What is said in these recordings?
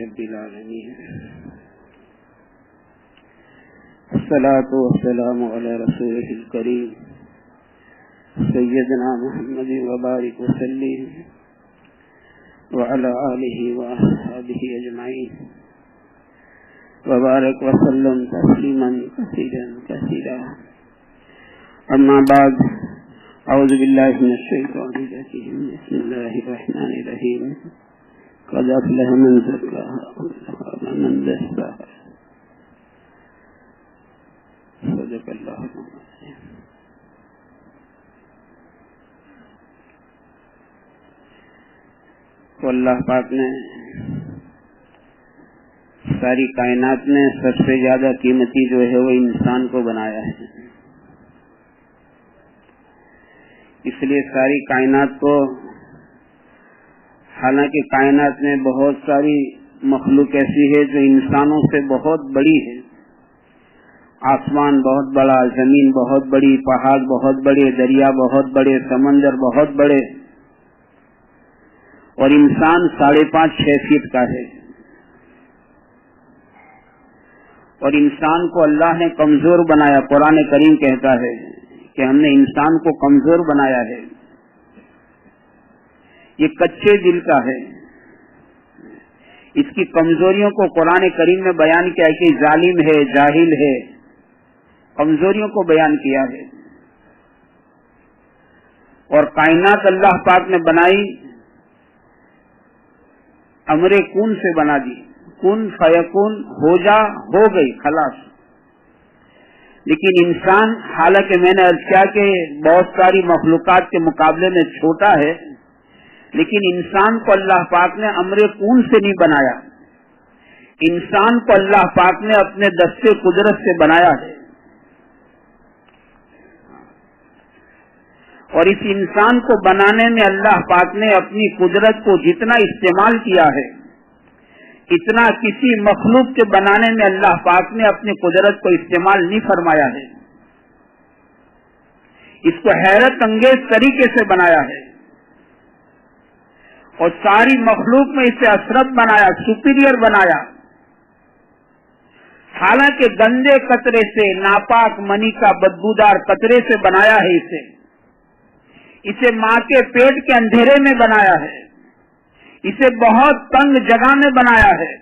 رب العالمين الصلاة والسلام على رسوله الكريم سيدنا محمد وبارك وسلم وعلى آله وأصحابه أجمعين وبارك وسلم تسليما كثيرا أما بعد أعوذ بالله من الشيطان الرجيم بسم الله الرحمن الرحيم قد أفلح من زكاها وخاب من دساها صدق الله العظيم. تو اللہ پاک نے ساری کائنات میں سب سے زیادہ قیمتی جو ہے وہ انسان کو بنایا ہے. اس لیے ساری کائنات کو، حالانکہ کائنات میں بہت ساری مخلوق ایسی ہے جو انسانوں سے بہت بڑی ہے، آسمان بہت بڑا، زمین بہت بڑی، پہاڑ بہت بڑے، دریا بہت بڑے، سمندر بہت بڑے، اور انسان 5.5-6 فٹ کا ہے. اور انسان کو اللہ نے کمزور بنایا. قرآن کریم کہتا ہے کہ ہم نے انسان کو کمزور بنایا ہے. یہ کچے دل کا ہے. اس کی کمزوریوں کو قرآن کریم میں بیان کیا ہے کہ ظالم ہے، جاہل ہے، کمزوریوں کو بیان کیا ہے. اور کائنات اللہ پاک نے بنائی امر کون سے بنا دی. کن فیکون، ہو جا، ہو گئی، خلاص. لیکن انسان، حالانکہ میں نے عرض کیا کہ بہت ساری مخلوقات کے مقابلے میں چھوٹا ہے، لیکن انسان کو اللہ پاک نے امر کون سے نہیں بنایا. انسان کو اللہ پاک نے اپنے دستے قدرت سے بنایا ہے. اور اس انسان کو بنانے میں اللہ پاک نے اپنی قدرت کو جتنا استعمال کیا ہے، اتنا کسی مخلوق کے بنانے میں اللہ پاک نے اپنی قدرت کو استعمال نہیں فرمایا ہے. اس کو حیرت انگیز طریقے سے بنایا ہے اور ساری مخلوق میں اسے اشرف بنایا، سپیریئر بنایا. حالانکہ گندے قطرے سے، ناپاک منی کا بدبودار قطرے سے بنایا ہے. اسے ماں کے پیٹ کے اندھیرے میں بنایا ہے. اسے بہت تنگ جگہ میں بنایا ہے.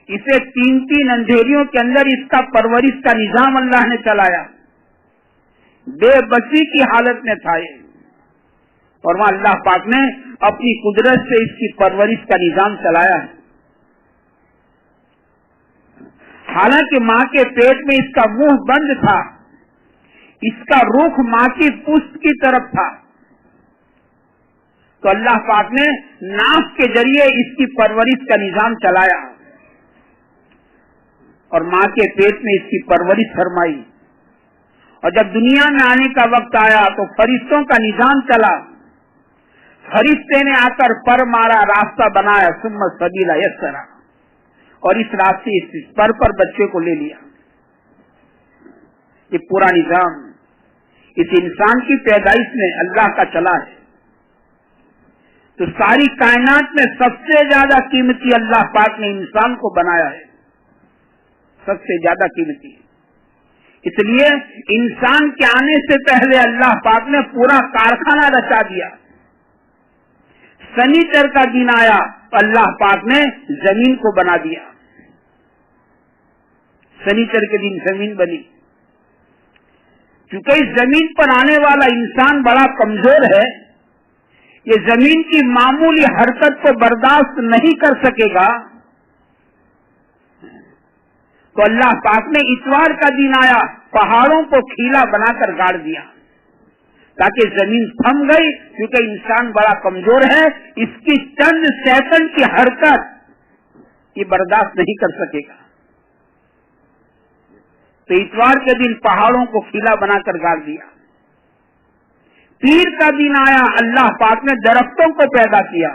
اسے 3 اندھیریوں کے اندر اس کا پرورش کا نظام اللہ نے چلایا. بے بسی کی حالت میں تھا یہ، اور وہاں اللہ پاک نے اپنی قدرت سے اس کی پرورش کا نظام چلایا ہے. حالانکہ ماں کے پیٹ میں اس کا منہ بند تھا، اس کا رخ ماں کی پشت کی طرف تھا، تو اللہ پاک نے ناف کے ذریعے اس کی پرورش کا نظام چلایا اور ماں کے پیٹ میں اس کی پرورش فرمائی. اور جب دنیا میں آنے کا وقت آیا تو فرشتوں کا نظام چلا. فرشتے نے آ کر پر مارا، راستہ بنایا، ثم السبیل یسرا، اور اس راستے اس پر بچے کو لے لیا. یہ پورا نظام اس انسان کی پیدائش میں اللہ کا چلا ہے. تو ساری کائنات میں سب سے زیادہ قیمتی اللہ پاک نے انسان کو بنایا ہے، سب سے زیادہ قیمتی. اس لیے انسان کے آنے سے پہلے اللہ پاک نے پورا کارخانہ رچا دیا. سنیچر کا دن آیا تو اللہ پاک نے زمین کو بنا دیا. سنیچر کے دن زمین بنی. چونکہ اس زمین پر آنے والا انسان بڑا کمزور ہے، یہ زمین کی معمولی حرکت کو برداشت نہیں کر سکے گا، تو اللہ پاک نے اتوار کا دن آیا، پہاڑوں کو کھیلا بنا کر گاڑ دیا تاکہ زمین تھم گئی. کیونکہ انسان بڑا کمزور ہے، اس کی چند سیکنڈ کی حرکت یہ برداشت نہیں کر سکے گا. تو اتوار کے دن پہاڑوں کو کھیلا بنا کر گاڑ دیا. پیر کا دن آیا، اللہ پاک نے درختوں کو پیدا کیا.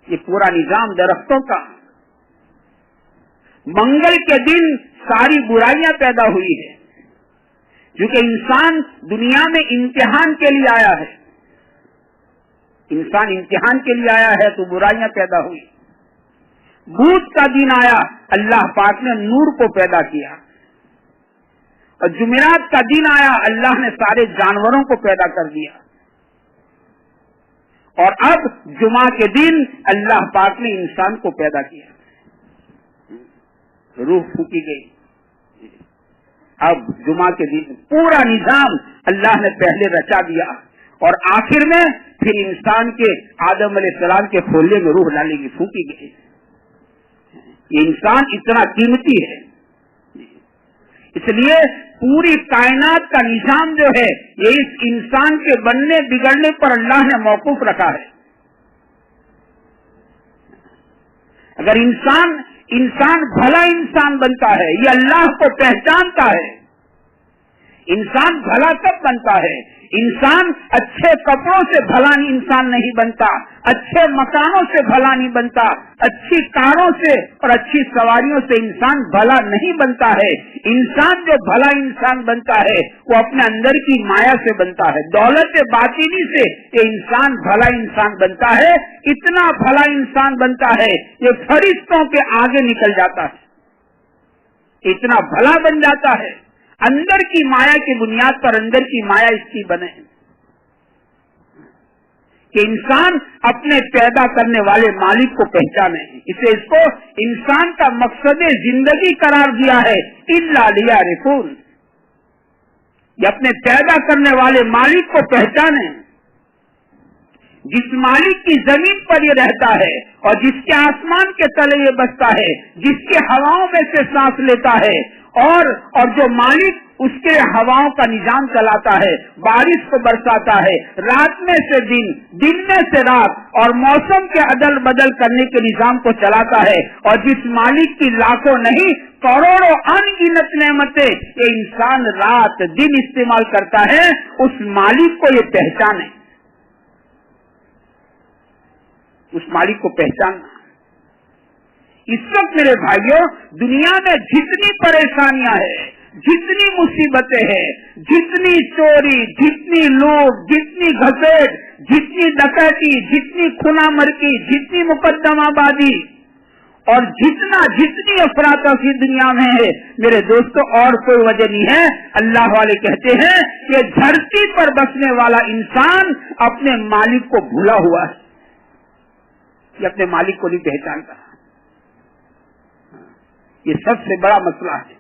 یہ پورا نظام درختوں کا. منگل کے دن ساری برائیاں پیدا ہوئی ہے، کیونکہ انسان دنیا میں امتحان کے لیے آیا ہے. انسان امتحان کے لیے آیا ہے تو برائیاں پیدا ہوئی. بدھ کا دن آیا، اللہ پاک نے نور کو پیدا کیا، اور جمعرات کا دن آیا، اللہ نے سارے جانوروں کو پیدا کر دیا، اور اب جمعہ کے دن اللہ پاک نے انسان کو پیدا کیا، روح پھونکی گئی۔ اب جمعہ کے دن پورا نظام اللہ نے پہلے رچا دیا، اور آخر میں پھر انسان کے آدم علیہ السلام کے کھولے میں روح ڈالے گی، پھونکی گئی۔ یہ انسان اتنا قیمتی ہے، اس لیے پوری کائنات کا نظام جو ہے یہ اس انسان کے بننے بگڑنے پر اللہ نے موقوف رکھا ہے۔ اگر انسان بھلا انسان بنتا ہے، یہ اللہ کو پہچانتا ہے۔ انسان بھلا کب بنتا ہے؟ انسان اچھے کپڑوں سے بھلا انسان نہیں بنتا، اچھے مکانوں سے بھلا نہیں بنتا، اچھی کاروں سے اور اچھی سواریوں سے انسان بھلا نہیں بنتا ہے۔ انسان جو بھلا انسان بنتا ہے وہ اپنے اندر کی مایا سے بنتا ہے، دولت باطنی سے یہ انسان بھلا انسان بنتا ہے۔ اتنا بھلا انسان بنتا ہے یہ فرشتوں کے آگے نکل جاتا ہے، اتنا بھلا بن جاتا ہے۔ اندر کی مایا کی بنیاد پر اندر کی مایا اس کی بنے کہ انسان اپنے پیدا کرنے والے مالک کو پہچانے، اسے اس کو انسان کا مقصد زندگی قرار دیا ہے۔ الا لیعرفون، یہ اپنے پیدا کرنے والے مالک کو پہچانے، جس مالک کی زمین پر یہ رہتا ہے اور جس کے آسمان کے تلے یہ بستا ہے، جس کے ہواؤں میں سے سانس لیتا ہے، اور جو مالک اس کے ہواؤں کا نظام چلاتا ہے، بارش کو برساتا ہے، رات میں سے دن، دن میں سے رات، اور موسم کے عدل بدل کرنے کے نظام کو چلاتا ہے، اور جس مالک کی لاکھوں نہیں کروڑوں ان گنت نعمتیں یہ انسان رات دن استعمال کرتا ہے، اس مالک کو یہ پہچانے، اس مالک کو پہچاننا۔ اس وقت میرے بھائیوں دنیا میں جتنی پریشانیاں ہیں، جتنی مصیبتیں ہیں، جتنی چوری، جتنی لوٹ، جتنی گھسیٹ، جتنی ڈکیتی، جتنی خنا مرکی، جتنی مقدمہ بازی، اور جتنی افراتفری دنیا میں ہے میرے دوستوں، اور کوئی وجہ نہیں ہے۔ اللہ والے کہتے ہیں کہ دھرتی پر بسنے والا انسان اپنے مالک کو بھولا ہوا ہے، یہ اپنے مالک کو نہیں پہچانتا۔ یہ سب سے بڑا مسئلہ ہے۔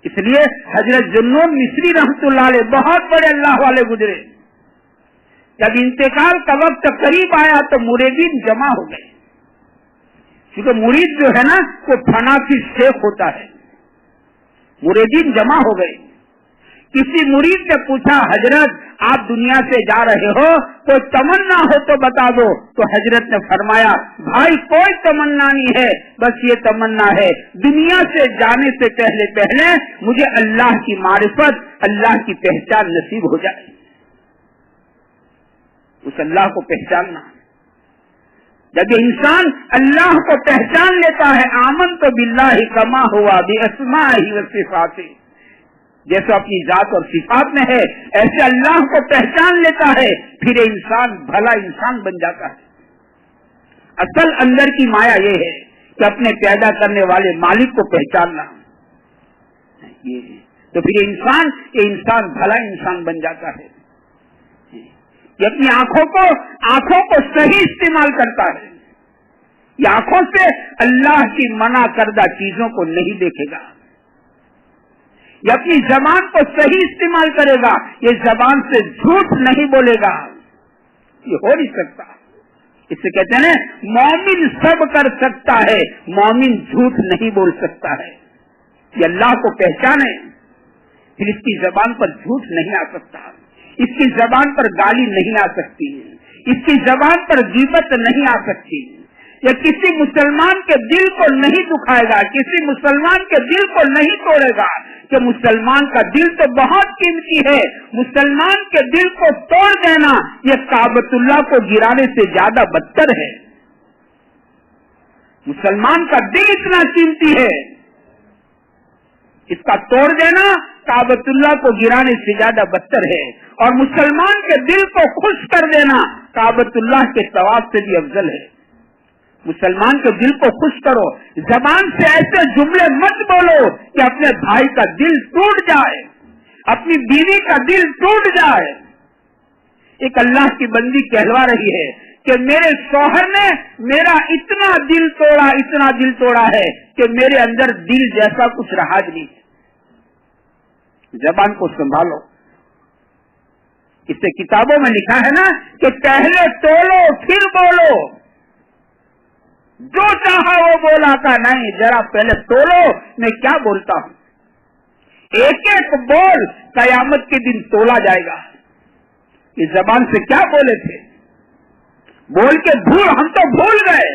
اس لیے حضرت جنون مصری رحمۃ اللہ علیہ بہت بڑے اللہ والے گزرے، جب انتقال کا وقت قریب آیا تو مریدین جمع ہو گئے، کیونکہ مرید جو ہے نا وہ فنا کی شیخ ہوتا ہے، مریدین جمع ہو گئے۔ کسی مرید سے پوچھا حضرت آپ دنیا سے جا رہے ہو، کوئی تمنا ہو تو بتا دو، تو حضرت نے فرمایا بھائی کوئی تمنا نہیں ہے، بس یہ تمنا ہے دنیا سے جانے سے پہلے مجھے اللہ کی معرفت، اللہ کی پہچان نصیب ہو جائے، اس اللہ کو پہچاننا۔ جب انسان اللہ کو پہچان لیتا ہے، آمنت باللہ کما ہوا باسمائہ وصفاتہ، جیسے اپنی ذات اور صفات میں ہے ایسے اللہ کو پہچان لیتا ہے، پھر انسان بھلا انسان بن جاتا ہے۔ اصل اندر کی مایا یہ ہے کہ اپنے پیدا کرنے والے مالک کو پہچاننا، یہ ہے تو پھر انسان بھلا انسان بن جاتا ہے، یہ اپنی آنکھوں کو صحیح استعمال کرتا ہے، یہ آنکھوں سے اللہ کی منع کردہ چیزوں کو نہیں دیکھے گا، یہ اپنی زبان کو صحیح استعمال کرے گا، یہ زبان سے جھوٹ نہیں بولے گا، یہ ہو نہیں سکتا۔ اس سے کہتے ہیں مومن سب کر سکتا ہے، مومن جھوٹ نہیں بول سکتا ہے۔ یہ اللہ کو پہچانے، پھر اس کی زبان پر جھوٹ نہیں آ سکتا، اس کی زبان پر گالی نہیں آ سکتی، اس کی زبان پر غیبت نہیں آ سکتی، یہ کسی مسلمان کے دل کو نہیں دکھائے گا، کسی مسلمان کے دل کو نہیں توڑے گا، کہ مسلمان کا دل تو بہت قیمتی ہے، مسلمان کے دل کو توڑ دینا یہ کعبۃ اللہ کو گرانے سے زیادہ بدتر ہے۔ مسلمان کا دل اتنا قیمتی ہے، اس کا توڑ دینا کعبۃ اللہ کو گرانے سے زیادہ بدتر ہے، اور مسلمان کے دل کو خوش کر دینا کعبۃ اللہ کے طواف سے بھی افضل ہے۔ मुसलमान के दिल को खुश करो, जबान से ऐसे जुमले मत बोलो कि अपने भाई का दिल टूट जाए, अपनी बीवी का दिल टूट जाए। एक अल्लाह की बंदी कहलवा रही है कि मेरे शौहर ने मेरा इतना दिल तोड़ा है कि मेरे अंदर दिल जैसा कुछ रहा नहीं। जबान को संभालो। इससे किताबों में लिखा है ना कि पहले तोलो फिर बोलो, जो चाहा वो बोला का नहीं, जरा पहले तोलो मैं क्या बोलता हूं। एक एक बोल कयामत के दिन तोला जाएगा। इस जबान से क्या बोले थे, बोल के हम तो भूल गए।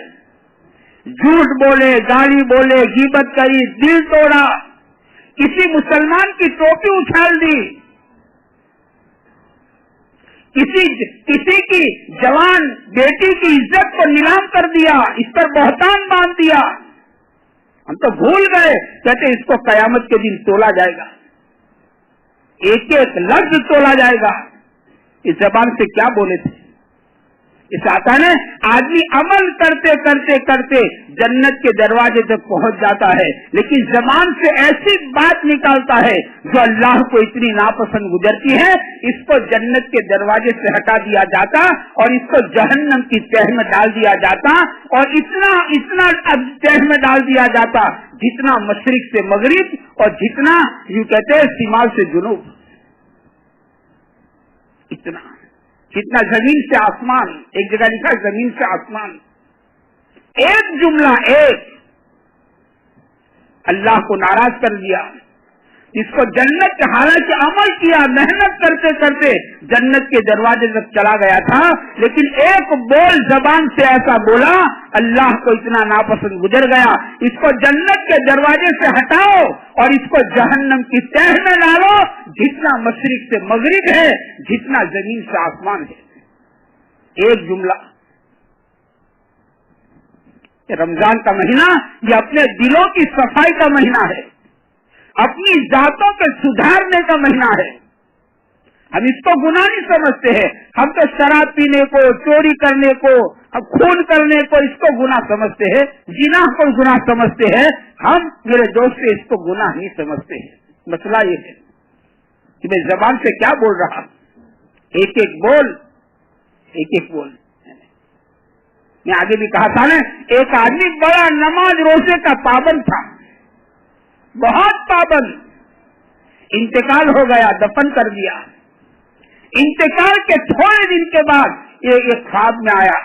झूठ बोले, गाली बोले, गीबत करी, दिल तोड़ा, किसी मुसलमान की टोपी उछाल दी, किसी की जवान बेटी की इज्जत को नीलाम कर दिया, इस पर बहतान बांध दिया। हम तो भूल गए, कहते इसको कयामत के दिन तोला जाएगा, एक एक लफ्ज तोला जाएगा। इस जबान से क्या बोले थे। इस आता ने आदमी अमल करते करते करते जन्नत के दरवाजे तक पहुंच जाता है, लेकिन जबान से ऐसी बात निकालता है जो अल्लाह को इतनी नापसंद गुजरती है, इसको जन्नत के दरवाजे से हटा दिया जाता और इसको जहन्नम की तह में डाल दिया जाता, और इतना तह में डाल दिया जाता जितना मशरिक से मगरिब और जितना यूं कहते हैं शिमाल से जुनूब, इतना जितना जमीन से आसमान। एक जगह लिखा जमीन से आसमान। एक जुमला, एक अल्लाह को नाराज कर दिया, इसको जन्नत, हालांकि अमल किया, मेहनत करते करते जन्नत के दरवाजे तक चला गया था, लेकिन एक बोल जबान से ऐसा बोला अल्लाह को इतना नापसंद गुजर गया। इसको जन्नत के दरवाजे से हटाओ और इसको जहन्नम की तह में डालो, जितना मशरिक से मगरिब है, जितना जमीन से आसमान है। एक जुमला। रमजान का महीना ये अपने दिलों की सफाई का महीना है, अपनी जातों के सुधारने का महीना है। हम इसको गुनाह नहीं समझते हैं, हम तो शराब पीने को, चोरी करने को, खून करने को इसको गुनाह समझते हैं, जिना को गुनाह समझते हैं। हम मेरे दोस्त से इसको गुनाह नहीं समझते हैं। मसला ये है कि मैं जबान से क्या बोल रहा, एक एक बोल, एक एक बोल। मैं आगे भी कहा था ना, एक आदमी बड़ा नमाज रोजे का पाबंद था, बहुत पाबंद, इंतकाल हो गया, दफन कर दिया। इंतकाल के थोड़े दिन के बाद ये ख्वाब में आया,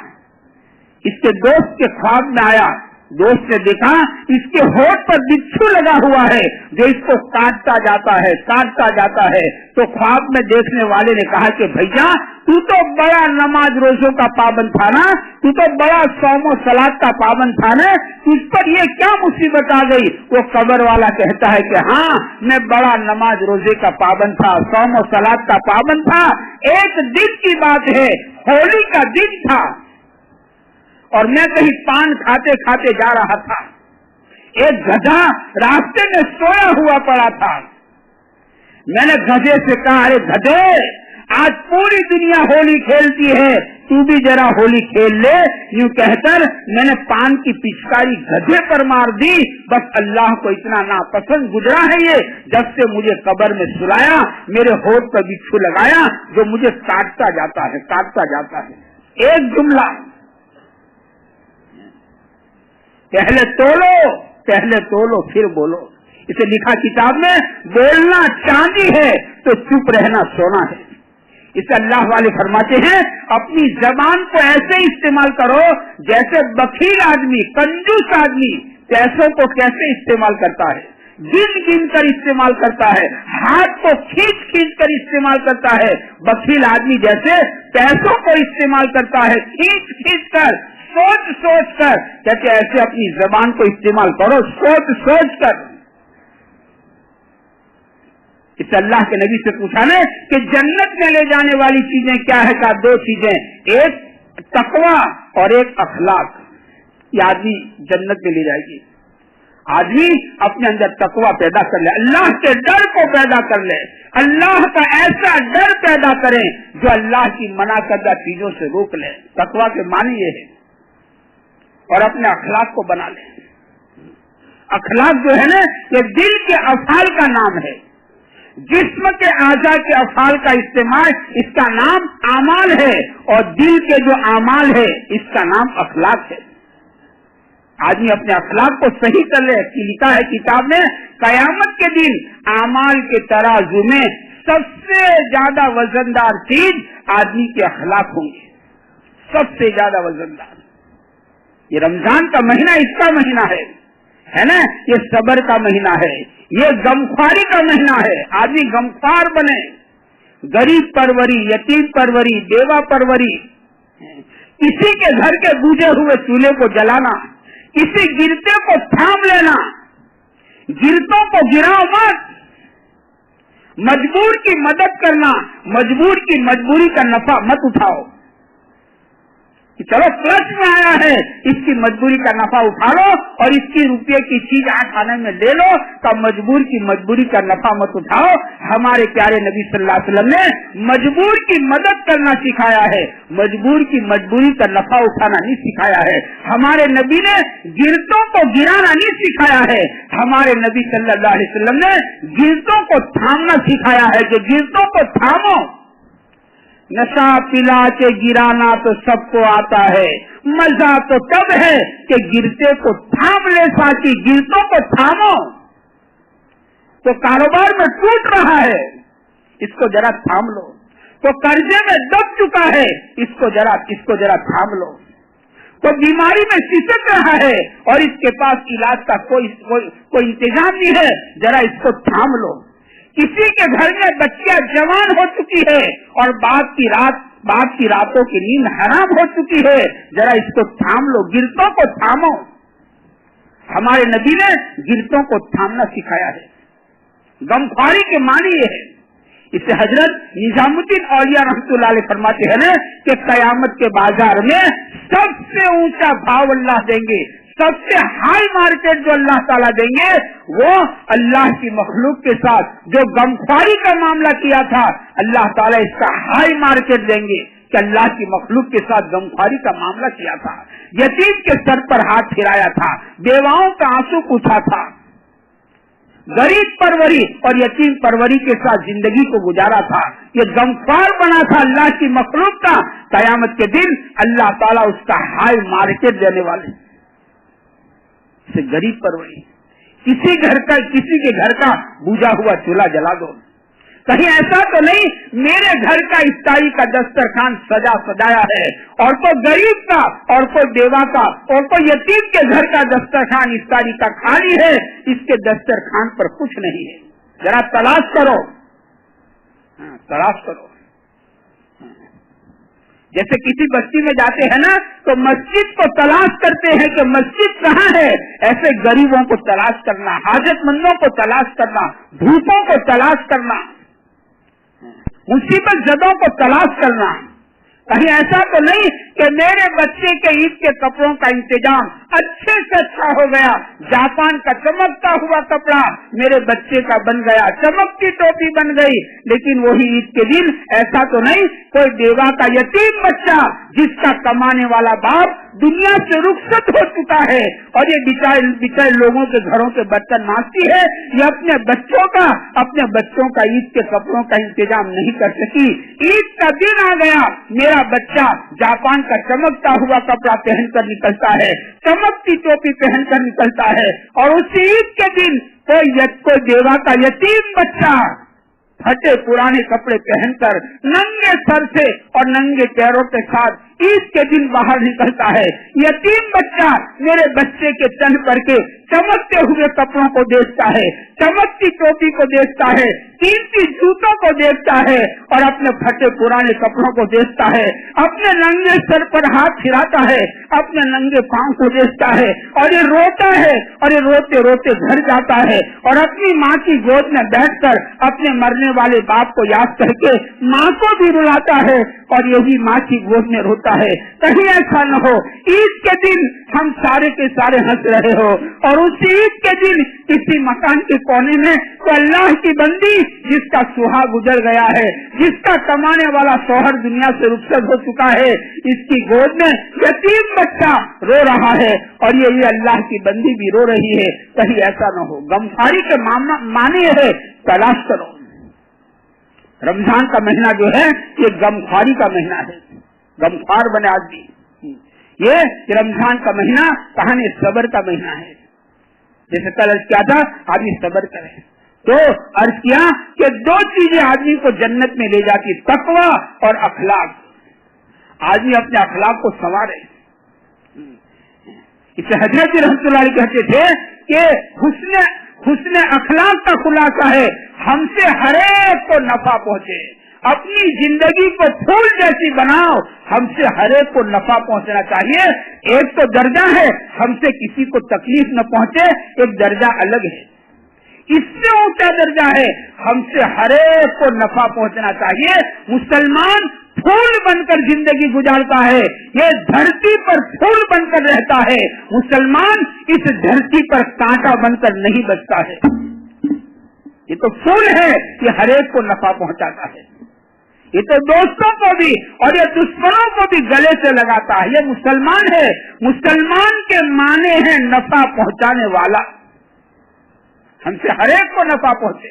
इसके दोस्त के ख्वाब में आया। दोस्त ने देखा इसके होठ पर बिच्छू लगा हुआ है जो इसको काटता जाता है। तो ख्वाब में देखने वाले ने कहा कि भैया तू तो बड़ा नमाज रोजों का पाबंद था ना, तू तो बड़ा सौमो सलात का पाबंद था ना, तुझ पर ये क्या मुसीबत आ गई। वो कब्र वाला कहता है कि हाँ, मैं बड़ा नमाज रोजे का पाबंद था, सौमो सलात का पाबंद था। एक दिन की बात है, होली का दिन था और मैं कहीं पान खाते खाते जा रहा था, एक गधा रास्ते में सोया हुआ पड़ा था। मैंने गधे से कहा, अरे गधे, आज पूरी दुनिया होली खेलती है, तू भी जरा होली खेल ले। यूं कहकर मैंने पान की पिचकारी गधे पर मार दी। बस अल्लाह को इतना नापसंद गुजरा है ये, जब से मुझे कब्र में सुलाया, मेरे होठ पर बिच्छू लगाया जो मुझे काटता जाता है। एक जुमला, पहले तोलो फिर बोलो। इसे लिखा किताब में, बोलना चांदी है तो चुप रहना सोना है। इसे अल्लाह वाले फरमाते हैं, अपनी जबान को ऐसे इस्तेमाल करो जैसे बखील आदमी, कंजूस आदमी पैसों को कैसे इस्तेमाल करता है, गिन गिन कर इस्तेमाल करता है, हाथ को खींच खींच कर इस्तेमाल करता है। बखील आदमी जैसे पैसों को इस्तेमाल करता है, खींच खींच कर, सोच सोच कर। कहते ऐसे अपनी जबान को इस्तेमाल करो, सोच सोच कर। इस अल्लाह के नबी से पूछा ने कि जन्नत में ले जाने वाली चीजें क्या है, का दो चीजें, एक तकवा और एक अखलाक। ये आदमी जन्नत में ले जाएगी। आदमी अपने अंदर तकवा पैदा कर ले, अल्लाह के डर को पैदा कर ले, अल्लाह का ऐसा डर पैदा करे जो अल्लाह की मना करदा चीजों से रोक ले। तकवा के मानी ये है। اور اپنے اخلاق کو بنا لیں. اخلاق جو ہے نا یہ دل کے افعال کا نام ہے. جسم کے اعضاء کے افعال کا استعمال اس کا نام اعمال ہے, اور دل کے جو اعمال ہے اس کا نام اخلاق ہے. آدمی اپنے اخلاق کو صحیح کر لے. لکھا ہے کتاب میں, قیامت کے دن اعمال کے ترازو میں سب سے زیادہ وزندار چیز آدمی کے اخلاق ہوں گے, سب سے زیادہ وزندار. یہ رمضان کا مہینہ اس کا مہینہ ہے نا, یہ صبر کا مہینہ ہے, یہ غمخواری کا مہینہ ہے. آدمی غمخوار بنے, غریب پروری, یتیم پروری, بیوہ پروری, کسی کے گھر کے بوجھے ہوئے چولہے کو جلانا, کسی گرتے کو تھام لینا, گرتوں کو گراؤ مت, مجبور کی مدد کرنا, مجبور کی مجبوری کا نفع مت اٹھاؤ کہ چلو کلچ میں آیا ہے اس کی مجبوری کا نفع اٹھا لو اور اس کی روپے کی چیز آنے میں لے لو, تو مجبور کی مجبوری کا نفع مت اٹھاؤ. ہمارے پیارے نبی صلی اللہ علیہ وسلم نے مجبور کی مدد کرنا سکھایا ہے, مجبور کی مجبوری کا نفع اٹھانا نہیں سکھایا ہے. ہمارے نبی نے گرتوں کو گرانا نہیں سکھایا ہے, ہمارے نبی صلی اللہ علیہ وسلم نے گرتوں کو تھامنا سکھایا ہے کہ گرتوں کو تھامو. نشا پلا کے گرانا تو سب کو آتا ہے, مزہ تو تب ہے کہ گرتے کو تھام لے. ساتھی گرتوں کو تھامو. تو کاروبار میں ٹوٹ رہا ہے, اس کو ذرا تھام لو. تو قرضے میں دب چکا ہے, اس کو ذرا تھام لو. تو بیماری میں سسک رہا ہے اور اس کے پاس علاج کا کوئی انتظام نہیں ہے, ذرا اس کو تھام لو. کسی کے گھر میں بچیاں جوان ہو چکی ہے اور باپ کی راتوں کی نیند حرام ہو چکی ہے, ذرا اس کو تھام لو. گرتوں کو تھامو. ہمارے نبی نے گرتوں کو تھامنا سکھایا ہے. غمخواری کے معنی یہ ہے. اسے حضرت نظام الدین اولیاء رحمۃ اللہ علیہ فرماتے ہیں نا کہ قیامت کے بازار میں سب سے اونچا بھاؤ اللہ دیں گے, سب سے ہائی مارکیٹ جو اللہ تعالیٰ دیں گے وہ اللہ کی مخلوق کے ساتھ جو غمخواری کا معاملہ کیا تھا, اللہ تعالیٰ اس کا ہائی مارکیٹ دیں گے کہ اللہ کی مخلوق کے ساتھ غمخواری کا معاملہ کیا تھا, یتیم کے سر پر ہاتھ پھرایا تھا, بیواؤں کا آنسو پوچھا تھا, غریب پروری اور یتیم پروری کے ساتھ زندگی کو گزارا تھا. یہ غمخوار بنا تھا اللہ کی مخلوق کا. قیامت کے دن اللہ تعالیٰ اس کا ہائی مارکیٹ دینے والے. سے غریب پروری, کسی کے گھر کا بوجھا ہوا چولہا جلا دو. کہیں ایسا تو نہیں میرے گھر کا افطاری کا دسترخوان سجایا ہے اور کوئی غریب کا اور کوئی بیوہ کا اور کوئی یتیم کے گھر کا دسترخوان افطاری کا خالی ہے, اس کے دسترخوان پر کچھ نہیں ہے. ذرا تلاش کرو. جیسے کسی بستی میں جاتے ہیں نا تو مسجد کو تلاش کرتے ہیں کہ مسجد کہاں ہے, ایسے غریبوں کو تلاش کرنا, حاجت مندوں کو تلاش کرنا, بھوکوں کو تلاش کرنا, مصیبت زدوں کو تلاش کرنا. کہیں ایسا تو نہیں کہ میرے بچے کے عید کے کپڑوں کا انتظام اچھے سے اچھا ہو گیا, جاپان کا چمکتا ہوا کپڑا میرے بچے کا بن گیا, چمکتی ٹوپی بن گئی, لیکن وہی عید کے دن ایسا تو نہیں کوئی بیوہ کا یتیم بچہ جس کا کمانے والا باپ دنیا سے رخصت ہو چکا ہے اور یہ بچارے لوگوں کے گھروں کے برتن مانگتی ہے, یہ اپنے بچوں کا عید کے کپڑوں کا انتظام نہیں کر سکی. عید کا دن آ گیا, میرا بچہ جاپان کا چمکتا ہوا کپڑا پہن کر نکلتا ہے, چمکتی ٹوپی پہن کر نکلتا ہے, اور اسی عید کے دن کوئی بیوہ کا یتیم بچہ پھٹے پرانے کپڑے پہن کر ننگے سر سے اور ننگے پیروں کے ساتھ عید کے دن باہر نکلتا ہے. یتیم بچہ میرے بچے کے تن پر کے چمکتے ہوئے کپڑوں کو دیکھتا ہے, چمکتی ٹوپی کو دیکھتا ہے, قیمتی جوتوں کو دیکھتا ہے اور اپنے پھٹے پرانے کپڑوں کو دیکھتا ہے, اپنے ننگے سر پر ہاتھ پھراتا ہے, اپنے ننگے پاؤں کو دیکھتا ہے اور یہ روتا ہے اور یہ روتے روتے گھر جاتا ہے اور اپنی ماں کی گود میں بیٹھ کر اپنے مرنے والے باپ کو یاد کر کے ماں کو بھی رلاتا ہے اور یہی ماں کی گود میں روتا होता है। कहीं ऐसा न हो ईद के दिन हम सारे के सारे हंस रहे हो और उस ईद के दिन किसी मकान के कोने में तो अल्लाह की बंदी जिसका सुहाग गुजर गया है, जिसका कमाने वाला शौहर दुनिया से रुखसत हो चुका है, इसकी गोद में यतीम बच्चा रो रहा है और ये अल्लाह की बंदी भी रो रही है। कहीं ऐसा न हो। गमखारी के माने है तलाश करो। रमजान का महीना जो है ये गमखारी का महीना है। गमखार बने आदमी। ये रमजान का महीना कहानी सब्र का महीना है। जैसे कल अर्ज किया था आदमी सब्र करे तो अर्ज किया कि दो चीजें आदमी को जन्नत में ले जाती, तकवा और अखलाक। आदमी अपने अखलाक को संवारे। इसे हजरत रहमतुल्लाह अलैह कहते थे कि हुस्न अखलाक का खुलासा है हमसे हरेक को नफा पहुंचे। अपनी जिंदगी को फूल जैसी बनाओ, हमसे हरेक को नफा पहुंचना चाहिए। एक तो दर्जा है हमसे किसी को तकलीफ न पहुंचे, एक दर्जा अलग है। इससे ऊंचा दर्जा है हमसे हरेक को नफा पहुंचना चाहिए। मुसलमान फूल बनकर जिंदगी गुजारता है, ये धरती पर फूल बनकर रहता है। मुसलमान इस धरती पर कांटा बनकर नहीं बचता है। ये तो फूल है, ये हरेक को नफा पहुंचाता है। ये तो दोस्तों को भी और ये दुश्मनों को भी गले से लगाता है। ये मुसलमान है। मुसलमान के माने हैं नफा पहुंचाने वाला। हमसे हरेक को नफा पहुंचे।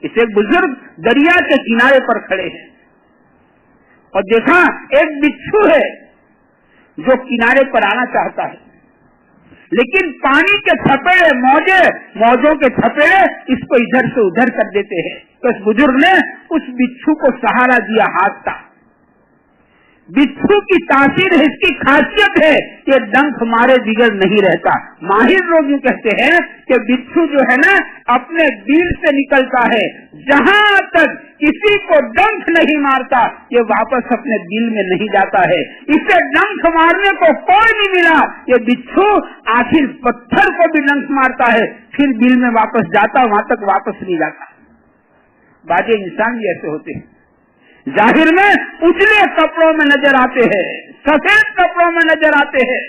इसे बुजुर्ग दरिया के किनारे पर खड़े हैं और देखा एक बिच्छू है जो किनारे पर आना चाहता है, लेकिन पानी के थपेड़े मौजों के थपेड़े इसको इधर से उधर कर देते हैं। तो इस बुजुर्ग ने उस बिच्छू को सहारा दिया हाथ का। बिच्छू की तासीर है, इसकी खासियत है कि डंक मारे बिगड़ नहीं रहता। माहिर लोग यूँ कहते हैं कि बिच्छू जो है ना अपने दिल से निकलता है, जहाँ तक किसी को डंक नहीं मारता ये वापस अपने दिल में नहीं जाता है। इसे डंक मारने को कोई नहीं मिला, ये बिच्छू आखिर पत्थर को भी डंक मारता है, फिर दिल में वापस जाता, वहां तक वापस नहीं जाता। बाजे इंसान भी ऐसे होते हैं, जाहिर में उजले कपड़ों में नजर आते हैं, सफेद कपड़ों में नजर आते हैं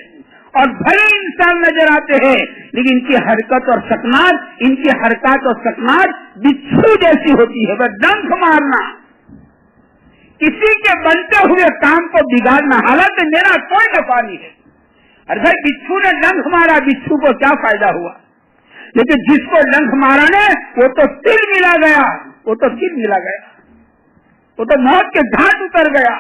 और भले इंसान नजर आते हैं, लेकिन इनकी हरकत और सकनाट बिच्छू जैसी होती है। वह डंक मारना, किसी के बनते हुए काम को बिगाड़ना, हालांकि मेरा कोई नफा नहीं है। अरे भाई बिच्छू ने डंक मारा, बिच्छू को क्या फायदा हुआ? लेकिन जिसको डंक मारा ने वो तो तिल मिला गया, वो तो मौत के घाट उतर गया,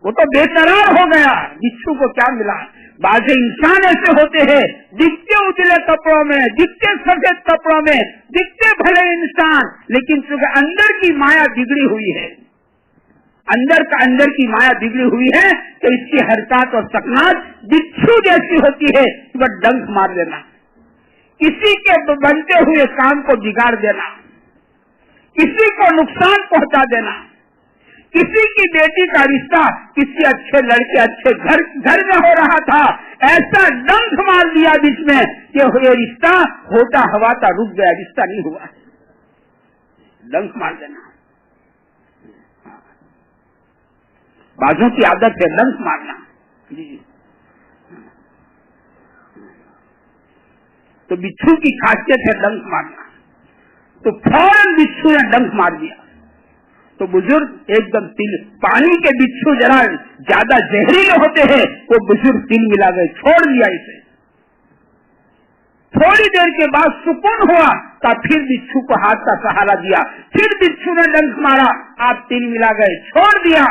वो तो बेकरार हो गया। बिच्छू को क्या मिला? बाजे इंसान ऐसे होते हैं, दिखते उजले कपड़ों में, दिखते सफेद कपड़ों में, दिखते भले इंसान, लेकिन चूंकि अंदर की माया बिगड़ी हुई है, अंदर की माया बिगड़ी हुई है, तो इसकी हरकत और सकनाट बिच्छू जैसी होती है। वह डंक मार देना, किसी के बनते हुए काम को बिगाड़ देना, किसी को नुकसान पहुंचा देना, किसी की बेटी का रिश्ता किसी अच्छे लड़के अच्छे घर में हो रहा था, ऐसा डंक मार दिया बीच में कि ये रिश्ता होता हवाता रुक गया, रिश्ता नहीं हुआ। डंक मार देना बाजों की आदत है, डंक मारना। तो बिच्छू की खासियत है डंक मारना। तो फौरन बिच्छू ने डंक मार दिया। तो बुजुर्ग एकदम तिल, पानी के बिच्छू जरा ज्यादा जहरीले होते हैं, वो बुजुर्ग तिल मिला गए, छोड़ दिया इसे। थोड़ी देर के बाद सुकून हुआ, तब फिर बिच्छू को हाथ का सहारा दिया, फिर बिच्छू ने डंक मारा, आप तिल मिला गए, छोड़ दिया।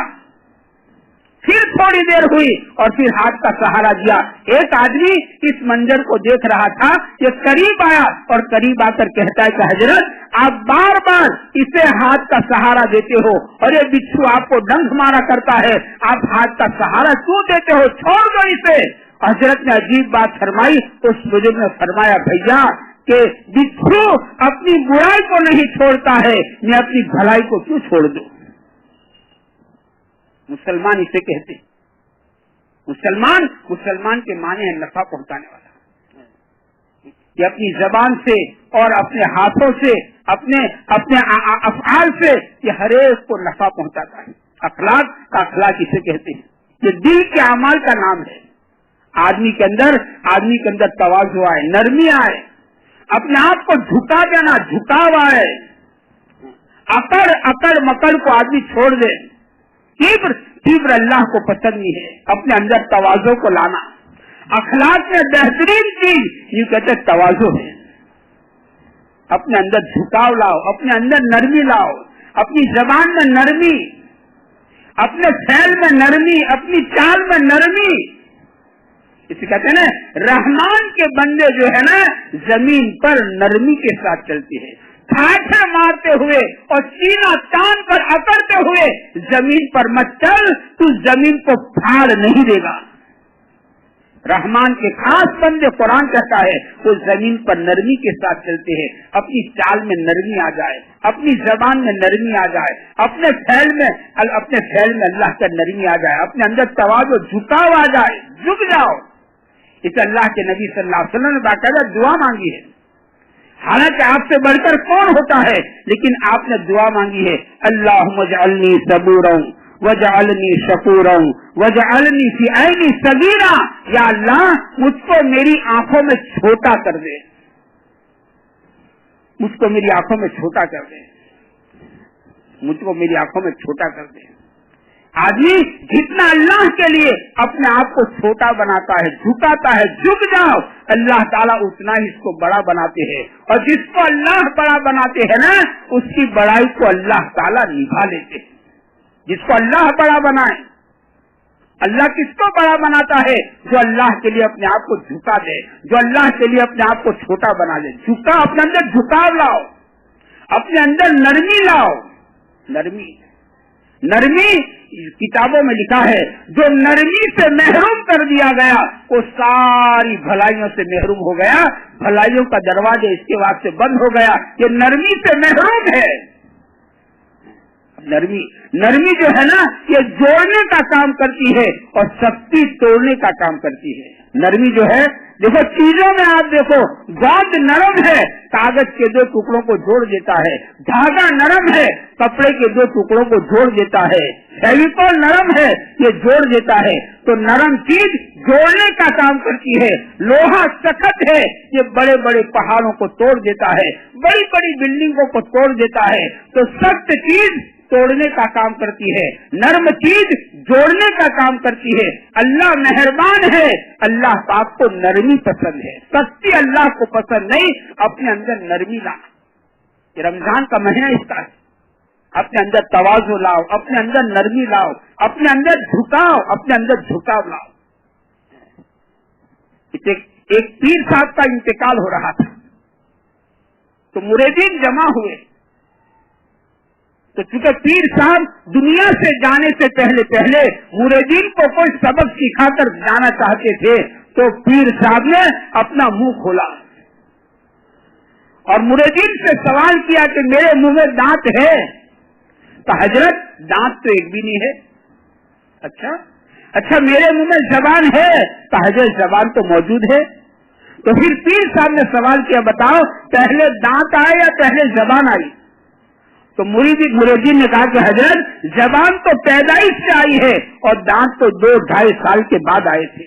फिर थोड़ी देर हुई और फिर हाथ का सहारा दिया। एक आदमी इस मंजर को देख रहा था, ये करीब आया और करीब आकर कहता है कि हजरत आप बार बार इसे हाथ का सहारा देते हो और ये बिच्छू आपको डंक मारा करता है, आप हाथ का सहारा क्यों देते हो, छोड़ दो इसे। हजरत ने अजीब बात फरमाई। उस बुजुर्ग ने फरमाया भैया कि बिच्छू अपनी बुराई को नहीं छोड़ता है, मैं अपनी भलाई को क्यों छोड़ दूं। मुसलमान इसे कहते हैं। मुसलमान के माने हैं नफा पहुंचाने वाला। ये अपनी जबान से और अपने हाथों से, अपने अफआल से ये हरेक को नफा पहुंचाता है। अखलाक का अखलाक इसे कहते हैं। ये दिल के अमाल का नाम है। आदमी के अंदर तवाज़ु आए, नरमी आए, अपने आप को झुका देना, झुकाव आए, अकड़ मकड़ को आदमी छोड़ दे। तीव्र अल्लाह को पसंद नहीं है। अपने अंदर तवाज़ु को लाना, अखलाक में बेहतरीन चीज ये कहते तवाज़ु है। अपने अंदर झुकाव लाओ, अपने अंदर नरमी लाओ, अपनी जबान में नरमी, अपने फैल में नरमी, अपनी चाल में नरमी। इसे कहते हैं ना, रहमान के बंदे जो है ना जमीन पर नरमी के साथ चलती है। ठाठे मारते हुए और सीना तान कर अकड़ते हुए जमीन पर मत चल, तू जमीन को फाड़ नहीं देगा। रहमान के खास बंदे कुरान कहता है वो जमीन पर नरमी के साथ चलते हैं। अपनी चाल में नरमी आ जाए, अपनी जबान में नरमी आ जाए, अपने फैल में अल्लाह का नरमी आ जाए, अपने अंदर तवाज़ु झुकाव आ जाए, झुक जाओ। इसे अल्लाह के नबी सल्लल्लाहु अलैहि वसल्लम ने बाकायदा दुआ मांगी है। हालांकि आपसे बढ़कर कौन होता है, लेकिन आपने दुआ मांगी है, अल्लाहुम्मा जअलनी सबूरन वजअलनी शकूरन वजअलनी फी ऐनी सगीरा। या अल्लाह मुझको मेरी आंखों में छोटा कर दे, मुझको मेरी आंखों में छोटा कर दे, मुझको मेरी आंखों में छोटा कर दे। आदमी जितना अल्लाह के लिए अपने आप को छोटा बनाता है, झुकाता है, झुक जाओ, अल्लाह ताला उतना ही इसको बड़ा बनाते हैं। और जिसको अल्लाह बड़ा बनाते हैं ना, उसकी बड़ाई को अल्लाह ताला निभा लेते हैं। जिसको अल्लाह बड़ा बनाए, अल्लाह किसको बड़ा बनाता है? जो अल्लाह के लिए अपने आप को झुका दे, जो अल्लाह के लिए अपने आप को छोटा बना दे। झुका, अपने अंदर झुकाव लाओ, अपने अंदर नरमी लाओ। नरमी किताबों में लिखा है, जो नरमी से महरूम कर दिया गया वो सारी भलाइयों से महरूम हो गया। भलाइयों का दरवाजा इसके वास्ते बंद हो गया। ये नरमी से महरूम है। नरमी जो है ना, ये जोड़ने का काम करती है और सख्ती तोड़ने का काम करती है। नरमी जो है, देखो चीजों में आप देखो, गोंद नरम है, कागज के दो टुकड़ों को जोड़ देता है। धागा नरम है, कपड़े के दो टुकड़ों को जोड़ देता है। फेविकोल नरम है, ये जोड़ देता है। तो नरम चीज जोड़ने का काम करती है। लोहा सख्त है, ये बड़े बड़े पहाड़ों को तोड़ देता है, बड़ी बड़ी बिल्डिंगों को तोड़ देता है। तो सख्त चीज तोड़ने का काम करती है, नर्म चीज जोड़ने का काम करती है। अल्लाह मेहरबान है, अल्लाह पाक को नरमी पसंद है, सख्ती अल्लाह को पसंद नहीं। अपने अंदर नरमी लाओ, ये रमजान का महीना इसका है। अपने अंदर तवाज़ु लाओ, अपने अंदर नरमी लाओ, अपने अंदर झुकाओ, अपने अंदर झुकाव लाओ। एक पीर साहब का इंतकाल हो रहा था, तो मुरीदीन जमा हुए। तो चूंकि पीर साहब दुनिया से जाने से पहले मुरीदीन को कोई सबक सिखाकर जाना चाहते थे, तो पीर साहब ने अपना मुंह खोला और मुरीदीन से सवाल किया कि मेरे मुंह में दांत है? तो हजरत, दांत तो एक भी नहीं है। अच्छा मेरे मुंह में जबान है? तो हजरत, जबान तो मौजूद है। तो फिर पीर साहब ने सवाल किया, बताओ पहले दांत आए या पहले जबान आई? तो मुरीदीन ने कहा कि हजरत, जबान तो पैदाइश से आई है और दांत तो 2-2.5 साल के बाद आए थे।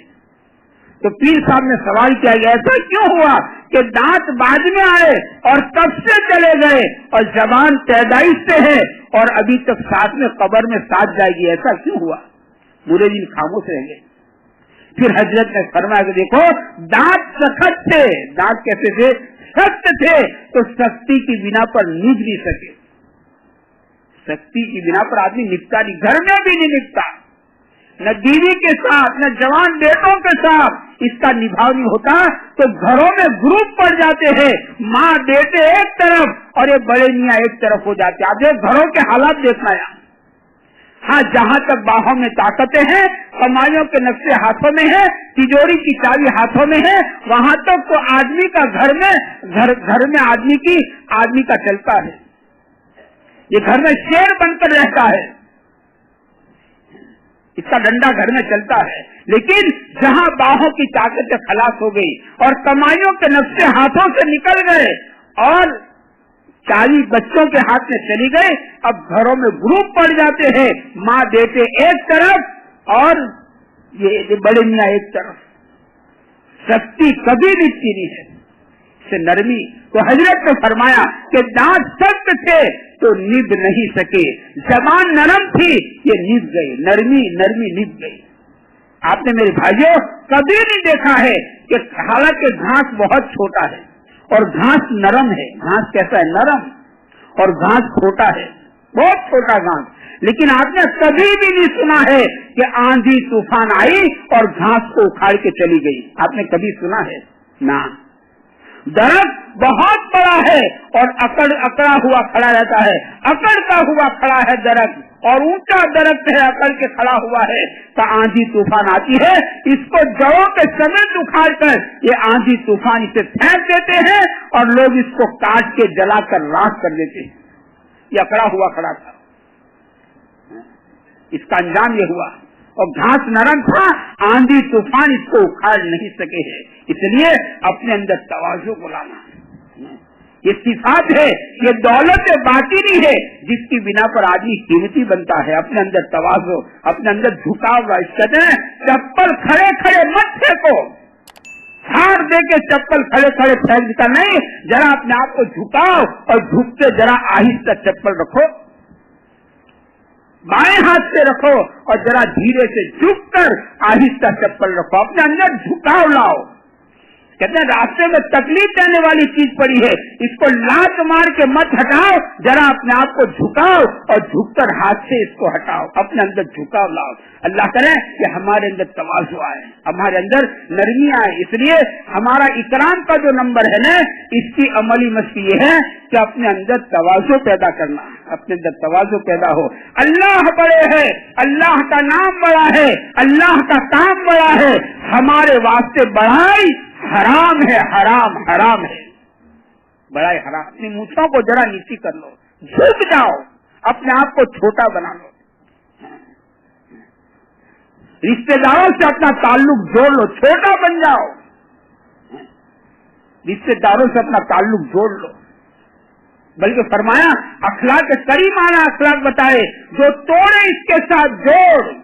तो पीर साहब ने सवाल किया, ऐसा क्यों हुआ कि दांत बाद में आए और कब से चले गए और जबान पैदाइश से है और अभी तक साथ में कब्र में साथ जाएगी, ऐसा क्यों हुआ? मुरीदीन खामोश रह गए। फिर हजरत ने फरमाया कि देखो, दांत सख्त थे। दांत कैसे थे? सख्त थे। तो सख्ती की बिना पर निभ नहीं सके। सख्ती की बिना पर आदमी निपटा नहीं, घर में भी नहीं निपटा, न बीवी के साथ, न जवान बेटों के साथ इसका निभाव नहीं होता। तो घरों में ग्रुप पड़ जाते हैं, माँ बेटे एक तरफ और ये बड़े मियाँ एक तरफ हो जाते हैं। आप घरों के हालात देखना है। हाँ, जहाँ तक बाहों में ताकतें हैं, कमाइयों के नक्शे हाथों में है, तिजोरी की चाबी हाथों में है, वहाँ तक तो आदमी का घर में आदमी का चलता है। ये घर में शेर बनकर रहता है, इसका डंडा घर में चलता है। लेकिन जहाँ बाहों की ताकतें खलास हो गई और कमाइयों के नक्शे हाथों से निकल गए और चाबी बच्चों के हाथ में चली गई। अब घरों में ग्रुप पड़ जाते हैं, माँ बेटे एक तरफ और ये बड़े मियाँ एक तरफ। शक्ति कभी मिटती नहीं है, से नरमी। तो हजरत ने फरमाया कि दांत सख्त थे तो निभ नहीं सके, जबान नरम थी ये निभ गई, नरमी नरमी निभ गई। आपने मेरे भाइयों कभी नहीं देखा है कि हालांकि घास बहुत छोटा है और घास नरम है, घास कैसा है नरम, और घास छोटा है, बहुत छोटा घास, लेकिन आपने कभी भी नहीं सुना है कि आंधी तूफान आई और घास को उखाड़ के चली गई। आपने कभी सुना है ना। दरख्त बहुत बड़ा है और अकड़ा हुआ खड़ा रहता है, अकड़ता हुआ खड़ा है दरख्त, और ऊंचा दरख्त है, अकड़ के खड़ा हुआ है। तो आंधी तूफान आती है, इसको जड़ों के समेत उखाड़ कर ये आंधी तूफान इसे फेंक देते हैं और लोग इसको काट के जलाकर राख कर देते हैं। ये अकड़ा हुआ खड़ा था, इसका अंजाम ये हुआ। और घास नरम था, आंधी तूफान इसको उखाड़ नहीं सके है। इसलिए अपने अंदर तवाज़ु को लाना, ये सिफात है, ये दौलत बातिनी है जिसकी बिना पर आदमी कीमती बनता है। अपने अंदर तवाज़ु, अपने अंदर झुकाव। कहते हैं चप्पल खड़े खड़े मत फेंको, हार दे के चप्पल खड़े खड़े फेंक देता नहीं, जरा अपने आप को झुकाओ और झुक के जरा आहिस्ता चप्पल रखो, बाएं हाथ से रखो और जरा धीरे से झुक कर आहिस्ता चप्पल रखो, अपने अंदर झुकाव लाओ। कहते हैं रास्ते में तकलीफ देने वाली चीज पड़ी है, इसको लात मार के मत हटाओ, जरा अपने आप को झुकाओ और झुककर हाथ से इसको हटाओ, अपने अंदर झुकाव लाओ। अल्लाह करे कि हमारे अंदर तवाज़ु आए, हमारे अंदर नरमी आए। इसलिए हमारा इकराम का जो नंबर है ना, इसकी अमली मस्ती ये है कि अपने अंदर तवाज़ु पैदा करना, अपने अंदर तवाज़ु पैदा हो। अल्लाह बड़े है, अल्लाह का नाम बड़ा है, अल्लाह का काम बड़ा है, हमारे वास्ते बड़ाई हराम है, हराम हराम है, बड़ाई हराम। अपनी मूछों को जरा नीची कर लो, झुक जाओ, अपने आप को छोटा बना लो, रिश्तेदारों से अपना ताल्लुक जोड़ लो, छोटा बन जाओ, रिश्तेदारों से अपना ताल्लुक जोड़ लो। बल्कि फरमाया अखलाक करीमाना अखलाक बताए, जो तोड़े इसके साथ जोड़,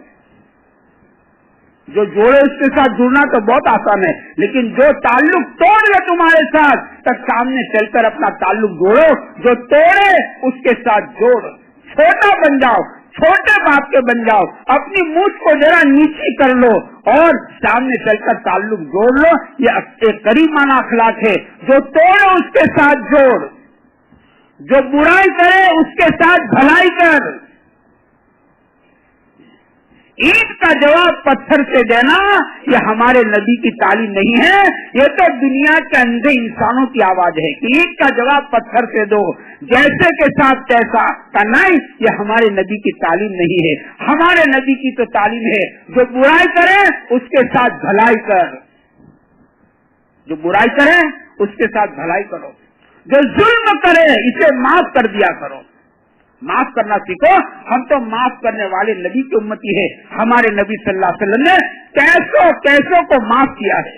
जो जोड़े उसके साथ जुड़ना तो बहुत आसान है, लेकिन जो ताल्लुक तोड़ ले तुम्हारे साथ तक सामने चलकर अपना ताल्लुक जोड़ो, जो तोड़े उसके साथ जोड़, छोटा बन जाओ, छोटे बाप के बन जाओ, अपनी मूछ को जरा नीची कर लो और सामने चलकर ताल्लुक जोड़ लो। ये एक करीमाना अखलाक है, जो तोड़े उसके साथ जोड़, जो बुराई करे उसके साथ भलाई कर। ईंट का जवाब पत्थर से देना ये हमारे नबी की तालीम नहीं है, ये तो दुनिया के अंधे इंसानों की आवाज है कि ईंट का जवाब पत्थर से दो, जैसे के साथ तैसा का नहीं, ये हमारे नबी की तालीम नहीं है। हमारे नबी की तो तालीम है, जो बुराई करे उसके साथ भलाई कर, जो बुराई करे उसके साथ भलाई करो, जो जुल्म करे इसे माफ कर दिया करो, माफ करना सीखो। हम तो माफ करने वाले नबी की उम्मती है। हमारे नबी सल्लल्लाहु अलैहि वसल्लम ने कैसों को माफ किया है,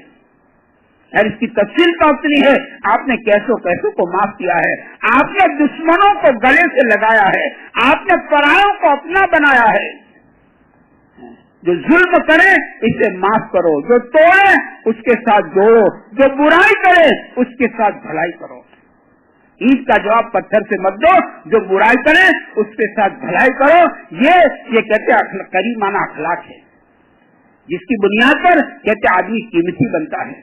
और इसकी तफसील का वक्त नहीं है। आपने कैसों को माफ किया है, आपने दुश्मनों को गले से लगाया है, आपने परायों को अपना बनाया है। जो जुल्म करे इसे माफ करो, जो तोड़े उसके साथ जोड़ो, जो बुराई करे उसके साथ भलाई करो। ईंट का जवाब पत्थर से मत दो, जो बुराई करे उसके साथ भलाई करो। ये कहते करीमाना अखलाक है, जिसकी बुनियाद पर कहते आदमी कीमती बनता है।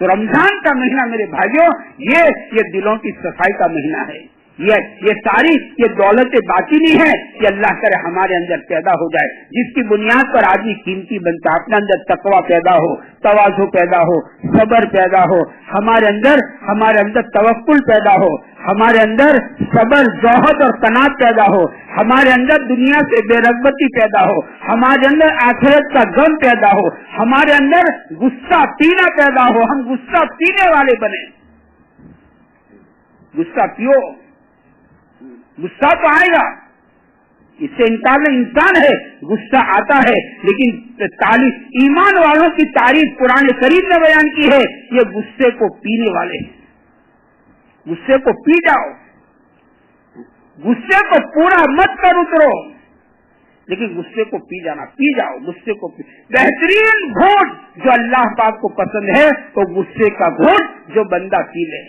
तो रमजान का महीना मेरे भाइयों ये दिलों की सफाई का महीना है। ये सारी ये दौलत बातिनी है, ये अल्लाह करे हमारे अंदर पैदा हो जाए, जिसकी बुनियाद पर आदमी कीमती बनता है। अपने अंदर तकवा पैदा हो, तवाज़ु पैदा हो, सब्र पैदा हो, हमारे अंदर तवक्कुल पैदा हो, हमारे अंदर सब्र, जोहद और कनात पैदा हो, हमारे अंदर दुनिया से बेरगबती पैदा हो, हमारे अंदर आखिरत का गम पैदा हो, हमारे अंदर गुस्सा पीना पैदा हो, हम गुस्सा पीने वाले बने। गुस्सा पियो, गुस्सा तो आएगा, इससे इनकार नहीं, इंसान है, गुस्सा आता है, लेकिन ईमान वालों की तारीफ कुरान करीम ने बयान की है, ये गुस्से को पीने वाले हैं। गुस्से को पी जाओ, गुस्से को पूरा मत कर उतरो, लेकिन गुस्से को पी जाना, पी जाओ गुस्से को पी। बेहतरीन घूंट जो अल्लाह पाक को पसंद है तो गुस्से का घूंट जो बंदा पी ले।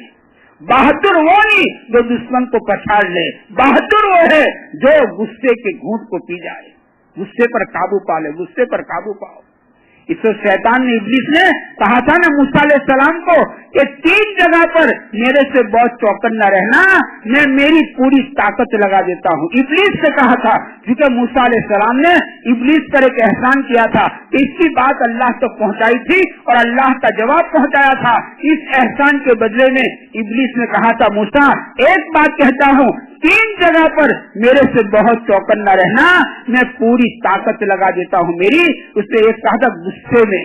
बहादुर वो नहीं जो दुश्मन को पछाड़ ले, बहादुर वो है जो गुस्से के घूंट को पी जाए, गुस्से पर काबू पा ले, गुस्से पर काबू पाओ। इससे शैतान ने, इब्लीस ने कहा था ना मूसा अलैहिस्सलाम को कि 3 जगह पर मेरे से बहुत चौकन्ना रहना, मैं मेरी पूरी ताकत लगा देता हूँ। इब्लीस से कहा था, क्योंकि मूसा अलैहिस्सलाम ने इब्लीस पर एक एहसान किया था कि इसकी बात अल्लाह तक पहुँचाई थी और अल्लाह का जवाब पहुँचाया था। इस एहसान के बदले में इब्लीस ने कहा था, मूसा एक बात कहता हूँ, 3 जगह पर मेरे से बहुत चौकन्ना रहना, मैं पूरी ताकत लगा देता हूँ मेरी। उसने एक कहा था गुस्से में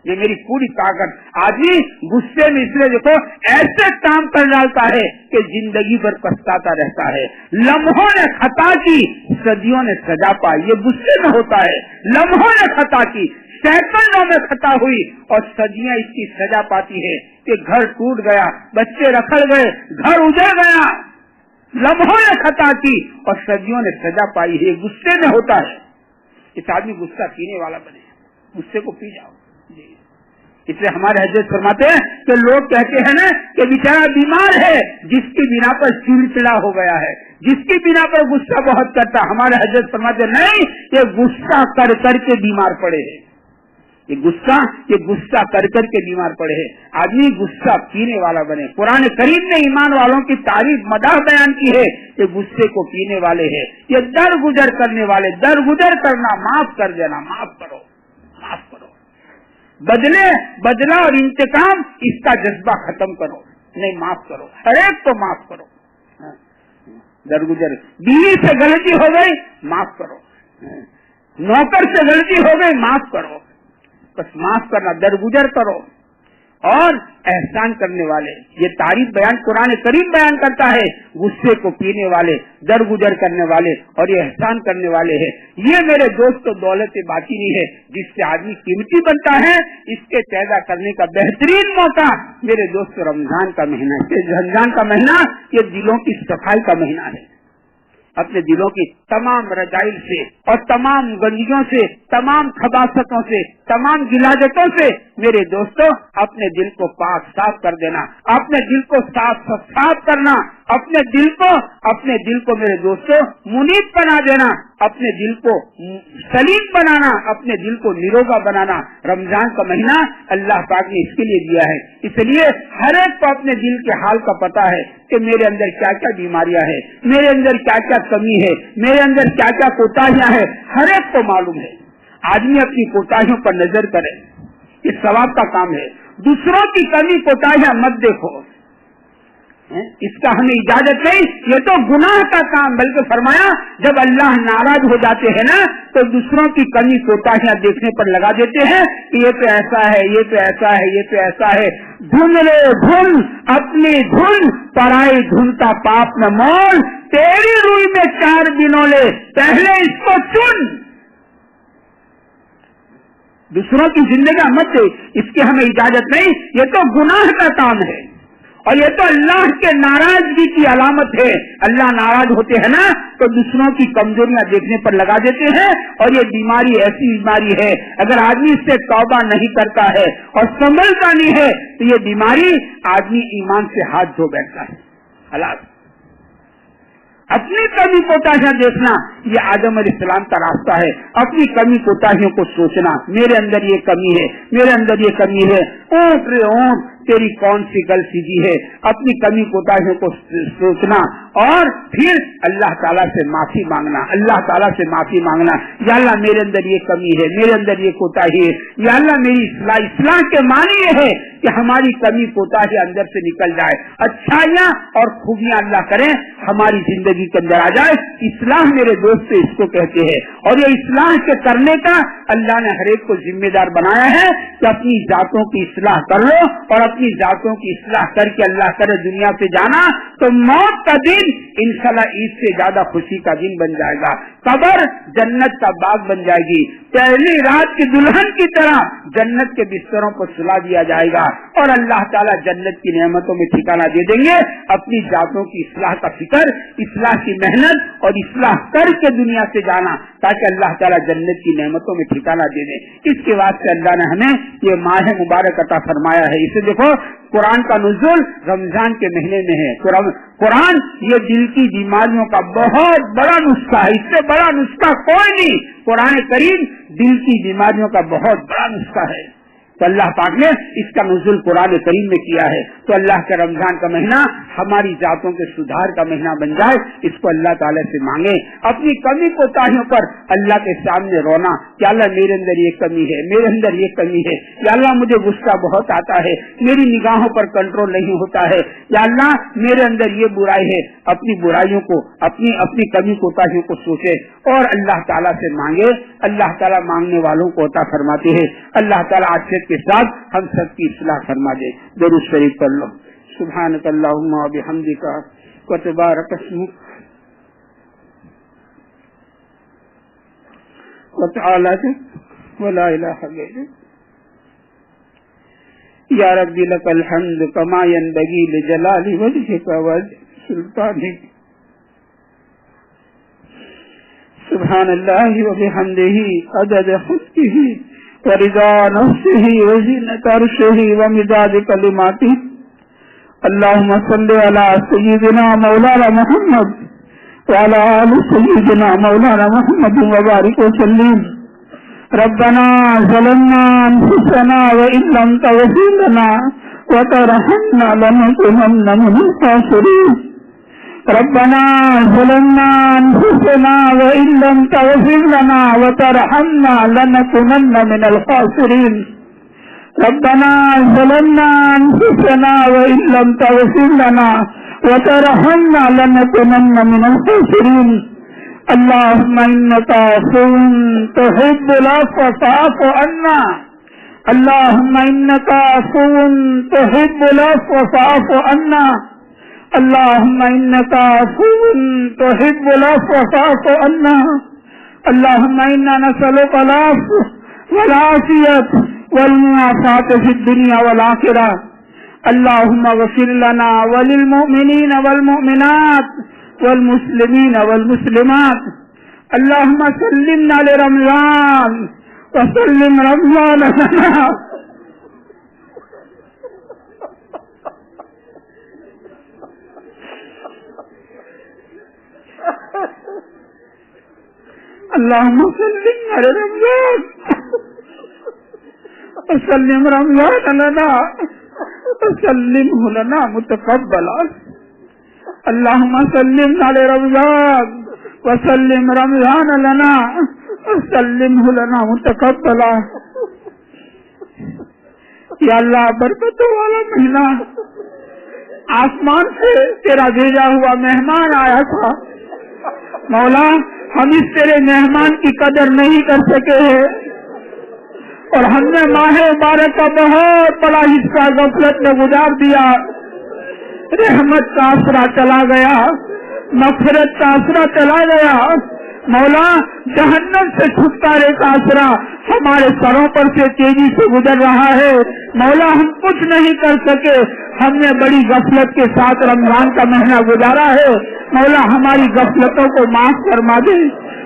ये मेरी पूरी ताकत। आदमी गुस्से में इसलिए देखो ऐसे काम कर डालता है कि जिंदगी भर पछताता रहता है। लम्हों ने खता की, सदियों ने सजा पाई, ये गुस्से में होता है। लम्हों ने खता की, सैकड़ों में खता हुई और सदियां इसकी सजा पाती है कि घर टूट गया, बच्चे रखड़ गए, घर उजड़ गया। लम्हों ने खता की और सदियों ने सजा पाई है, गुस्से में होता है। इस आदमी गुस्सा पीने वाला बने, गुस्से को पी जाओ। इसलिए हमारे हजरत फरमाते हैं कि लोग कहते हैं ना कि बेचारा बीमार है जिसकी बिना पर चिड़चिड़ा हो गया है, जिसकी बिना पर गुस्सा बहुत करता। हमारे हजरत फरमाते नहीं, ये गुस्सा कर करके बीमार पड़े हैं, ये गुस्सा कर करके बीमार पड़े हैं। आदमी गुस्सा पीने वाला बने। कुरान करीम ने ईमान वालों की तारीफ मदाह बयान की है, ये गुस्से को पीने वाले हैं, ये दरगुजर करने वाले। दरगुजर करना, माफ कर देना, माफ करो, माफ करो। बदला और इंतकाम, इसका जज्बा खत्म करो, नहीं माफ करो, हर एक को माफ करो। दरगुजर, बीवी से गलती हो गई माफ करो, नौकर से गलती हो गई माफ करो, बस माफ करना, दरगुजर करो। और एहसान करने वाले, ये तारीफ बयान कुरान करीम बयान करता है, गुस्से को पीने वाले, दरगुजर करने वाले और ये एहसान करने वाले हैं। ये मेरे दोस्त तो दौलत बाकी नहीं है जिससे आदमी कीमती बनता है। इसके पैदा करने का बेहतरीन मौका मेरे दोस्त रमजान का महीना है। रमजान का महीना ये दिलों की सफाई का महीना है। अपने दिलों की तमाम रजाइल से और तमाम गंदगियों से, तमाम खबासतों से, तमाम गिलाजतों से मेरे दोस्तों अपने दिल को पाक साफ कर देना, अपने दिल को साफ करना, अपने दिल को मेरे दोस्तों मुनीब बना देना, अपने दिल को सलीम बनाना, अपने दिल को निरोगा बनाना। रमजान का महीना अल्लाह पाक ने इसके लिए दिया है। इसलिए हर एक को अपने दिल के हाल का पता है कि मेरे अंदर क्या क्या बीमारियां हैं, मेरे अंदर क्या क्या कमी है, मेरे अंदर क्या क्या कोताहियां हैं, हर एक को मालूम है। आदमी अपनी कोताहियों पर नजर करे, ये सवाब का काम है। दूसरों की कमी कोताहियां मत देखो, इसका हमें इजाजत नहीं, ये तो गुनाह का काम। बल्कि फरमाया जब अल्लाह नाराज हो जाते हैं ना तो दूसरों की कमी कोताहियां देखने पर लगा देते हैं कि ये तो ऐसा है, ये तो ऐसा है, ये तो ऐसा है। धुन ले धुन अपनी धुन, पराई धुन का पाप न मोल, तेरी रूई में 4 दिनों ले, पहले इसको चुन। दूसरों की जिंदगी मत दे, इसकी हमें इजाजत नहीं, ये तो गुनाह का काम है और ये तो अल्लाह के नाराजगी की अलामत है। अल्लाह नाराज होते हैं ना तो दूसरों की कमजोरियां देखने पर लगा देते हैं। और ये बीमारी ऐसी बीमारी है, अगर आदमी इससे तौबा नहीं करता है और संभलता नहीं है तो ये बीमारी आदमी ईमान से हाथ धो बैठता है। हालात अपनी कमी कोताहियां देखना ये आदम अलैहिस्सलाम का रास्ता है। अपनी कमी कोताहियों को सोचना, मेरे अंदर ये कमी है, मेरे अंदर ये कमी है। ऊंट रे ऊंट तेरी कौन सी गलती है, अपनी कमी कोताहियों को सोचना और फिर अल्लाह ताला से माफी मांगना, अल्लाह ताला से माफी मांगना। या अल्लाह मेरे अंदर ये कमी है, मेरे अंदर ये कोताही है, या अल्लाह मेरी इस्लाह के मानी ये है कि हमारी कमी कोताही अंदर से निकल जाए, अच्छाइयाँ और खूबियां अल्लाह करें हमारी जिंदगी के अंदर आ जाए। इस्लाह मेरे दोस्त इसको कहते हैं और ये इस्लाह के करने का अल्लाह ने हर एक को जिम्मेदार बनाया है कि अपनी जातों की इस्लाह कर लो और अपनी जातों की इस्लाह करके अल्लाह करे दुनिया से जाना तो मौत का दिन इंशाल्लाह ईद से ज्यादा खुशी का दिन बन जाएगा। कब्र जन्नत का बाग बन जाएगी। पहली रात की दुल्हन की तरह जन्नत के बिस्तरों पर सुला दिया जाएगा और अल्लाह ताला जन्नत की नेमतों में ठिकाना दे देंगे। अपनी जातों की इस्लाह का फिक्र, इस्लाह की मेहनत और इस्लाह करके दुनिया से जाना, ताकि अल्लाह ताला जन्नत की नेमतों में ठिकाना दे दे। इसके वास्ते अल्लाह ने हमें ये माह मुबारक अता फरमाया है। इसे देखो, कुरान का नुज़ूल रमजान के महीने में है। कुरान ये दिल की बीमारियों का बहुत बड़ा नुस्खा है, इससे बड़ा नुस्खा कोई नहीं। कुरान करीम दिल की बीमारियों का बहुत बड़ा नुस्खा है। तो अल्लाह पाक ने इसका नुज़ूल कुरान करीम में किया है। तो अल्लाह का रमजान का महीना हमारी जातों के सुधार का महीना बन जाए, इसको अल्लाह ताला से मांगे। अपनी कमी कोताहियों पर अल्लाह के सामने रोना कि अल्लाह मेरे अंदर ये कमी है, मेरे अंदर ये कमी है, या अल्लाह मुझे गुस्सा बहुत आता है, मेरी निगाहों पर कंट्रोल नहीं होता है, या अल्लाह मेरे अंदर ये बुराई है। अपनी बुराइयों को, अपनी कमी कोताहियों को सोचे और अल्लाह ताला से मांगे। अल्लाह ताला मांगने वालों को अता फरमाते हैं। अल्लाह ताला आफियत के साथ हम सबकी इस्लाह फरमा दे। दुरूद शरीफ पढ़ लो। सुब्हानक अल्लाहुम्मा व बिहम्दिका व तबारक अस्मुक व तआला व ला इलाहा गैरुक। या रब्बी लकल हम्द कमा यनबगी लिजलाली वजहिका व सुल्तानिक। सुब्हानल्लाहि व बिहम्दिही अदद खुल्किही व रिज़ा नफ्सिही व ज़ीनत अर्शिही व मिदाद कलिमातिही। अल्लाहुम्मा सल्लि अला सय्यिदिना मौलाना मुहम्मद व अला आलि सय्यिदिना मौलाना मुहम्मद व बारिक व सल्लिम। रब्बना ज़लमना अनफुसना व इन लम तग़फिर लना व तरहमना लनकुनन्ना मिनल ख़ासिरीन। रब्बना ज़लमना अनफुसना व इन लम तग़फिर लना व तरहमना लनकुनन्ना मिनल ख़ासिरीन। रब्बना ज़लमना अनफुसना व इन लम तग़फिर लना व तरहमना लनकुनन्ना मिनल ख़ासिरीन। अल्लाहुम्मा इन्नका अफ़ुव्वुन तुहिब्बुल अफ़्व फ़अफ़ु अन्ना। अल्लाहुम्मा इन्नका अफ़ुव्वुन तुहिब्बुल अफ़्व फ़अफ़ु अन्ना। अल्लाहुम्मा इन्नका अफ़ुव्वुन तुहिब्बुल अफ़्व फ़अफ़ु अन्ना। अल्लाहुम्मा इन्ना नसअलुका अल-अफ़्व वल आफ़ियत वल मुआफ़ात फ़िद दुनिया वल आख़िरह। अल्लाहुम्मा इग़फ़िर लना व लिल मुअमिनीन वल मुअमिनात वल मुस्लिमीन वल मुस्लिमात। अल्लाहुम्मा सल्लिमना लिरमज़ान व सल्लिम रमज़ान लना। अल्लाहुम्मा सल्लिमना लिरमज़ान व सल्लिम रमज़ान लना व सल्लिमहु लना मुतक़ब्बला। अल्लाहुम्मा सल्लिमना लिरमज़ान व सल्लिम रमज़ान लना व सल्लिमहु लना मुतक़ब्बला। या अल्लाह, बरकतों वाला महीना, आसमान से तेरा भेजा हुआ मेहमान आया था। मौला, हम इस तेरे मेहमान की कदर नहीं कर सके हैं और हमने माह मुबारक का बहुत बड़ा हिस्सा गफलत में गुजार दिया। रहमत का आसरा चला गया, मग़फ़िरत का आसरा चला गया। मौला, जहन्नम से छुटकारे का आसरा हमारे सरों पर से तेजी से गुजर रहा है। मौला, हम कुछ नहीं कर सके, हमने बड़ी गफलत के साथ रमजान का महीना गुजारा है। मौला, हमारी गफलतों को माफ फरमा दे।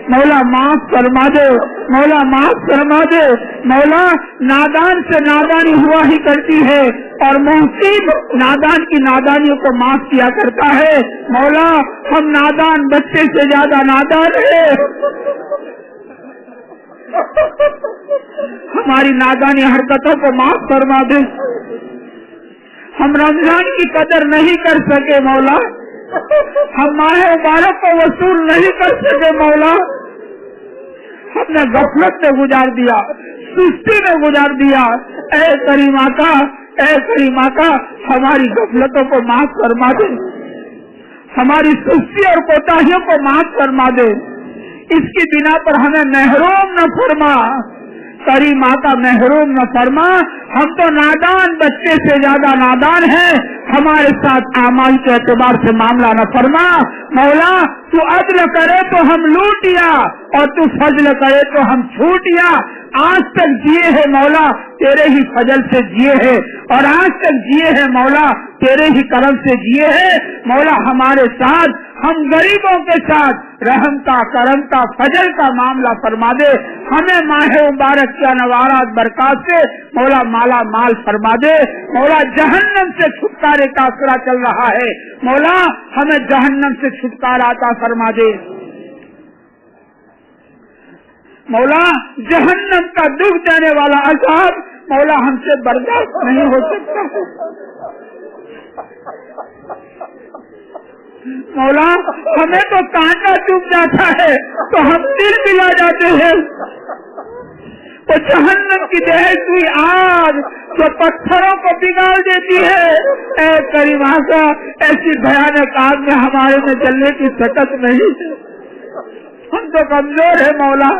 मौला, माफ फरमा दे। मौला, माफ फरमा दे। मौला, नादान से नादानी हुआ ही करती है और मुहसिन नादान की नादानियों को माफ किया करता है। मौला, हम नादान बच्चे से ज्यादा नादान है। हमारी नादानी हरकतों को माफ फरमा दे। हम रमजान की कदर नहीं कर सके मौला, हम माह मुबारक को वसूल नहीं कर सके मौला। हमने गफलत में गुजार दिया, सुस्ती में गुजार दिया। ऐ करीमा का, ऐ करीमा का, हमारी गफलतों को माफ फरमा दे, हमारी सुस्ती और कोताहियों को माफ फरमा दे। इसकी बिना पर हमें महरूम न फरमा, करीमा का महरूम न फरमा। हम तो नादान बच्चे से ज्यादा नादान हैं हमारे साथ आमाल के एतबार से मामला न फरमा। मौला तू अदल करे तो हम लूटिया और तू फजल करे तो हम छूटिया। आज तक जिए हैं मौला तेरे ही फजल से जिए हैं और आज तक जिए हैं मौला तेरे ही करम से जिए हैं। मौला हमारे साथ, हम गरीबों के साथ रहम का, करम का, फजल का मामला फरमा दे। हमें माह मुबारक के नवारात बरकत से मौला माला माल फरमा दे। मौला जहन्नम से छुटकारे का आसरा चल रहा है, मौला हमें जहन्नम से छुटकारा अता फरमा दे। मौला जहन्नम का दुख देने वाला अज़ाब मौला हमसे बर्दाश्त नहीं हो सकता। मौला हमें तो कांटा चुभ जाता है तो हम दिल मिला जाते हैं। तो जहन्नम की दहक हुई आग जो पत्थरों को पिघाल देती है, ऐ करीमा का ऐसी भयानक आग में हमारे में जलने की सकत नहीं है। हम तो कमजोर है मौला।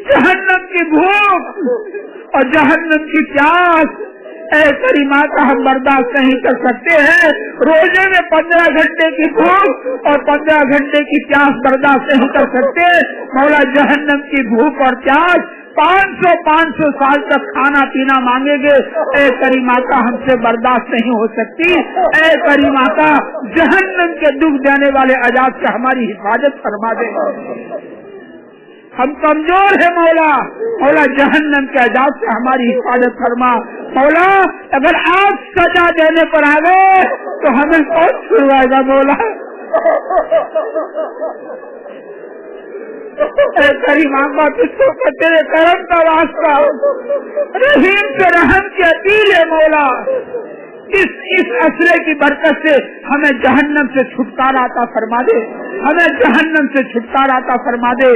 जहन्नम की भूख और जहन्नम की प्यास ऐ करीमा का हम बर्दाश्त नहीं कर सकते हैं। रोजे में 15 घंटे की भूख और 15 घंटे की प्यास बर्दाश्त नहीं कर सकते। मौला जहन्नम की भूख और प्यास 500 साल तक खाना पीना मांगेंगे, ऐ करीमा का हमसे बर्दाश्त नहीं हो सकती। ऐ करीमा का जहन्नम के दुख देने वाले अजाब से हमारी हिफाजत फरमा दे। हम कमजोर है मौला, मौला जहन्नम के अजाब से हमारी हिफाजत फरमा। मौला अगर आप सजा देने पर आ गए तो हमें कौन छुड़वाएगा मौला। करीमा का किसको तेरे करम का वास्ता, रहीम से रहम की अपील है मौला। इस असरे की बरकत से हमें जहन्नम से छुटकारा अता फरमा दे, हमें जहन्नम से छुटकारा अता फरमा दे।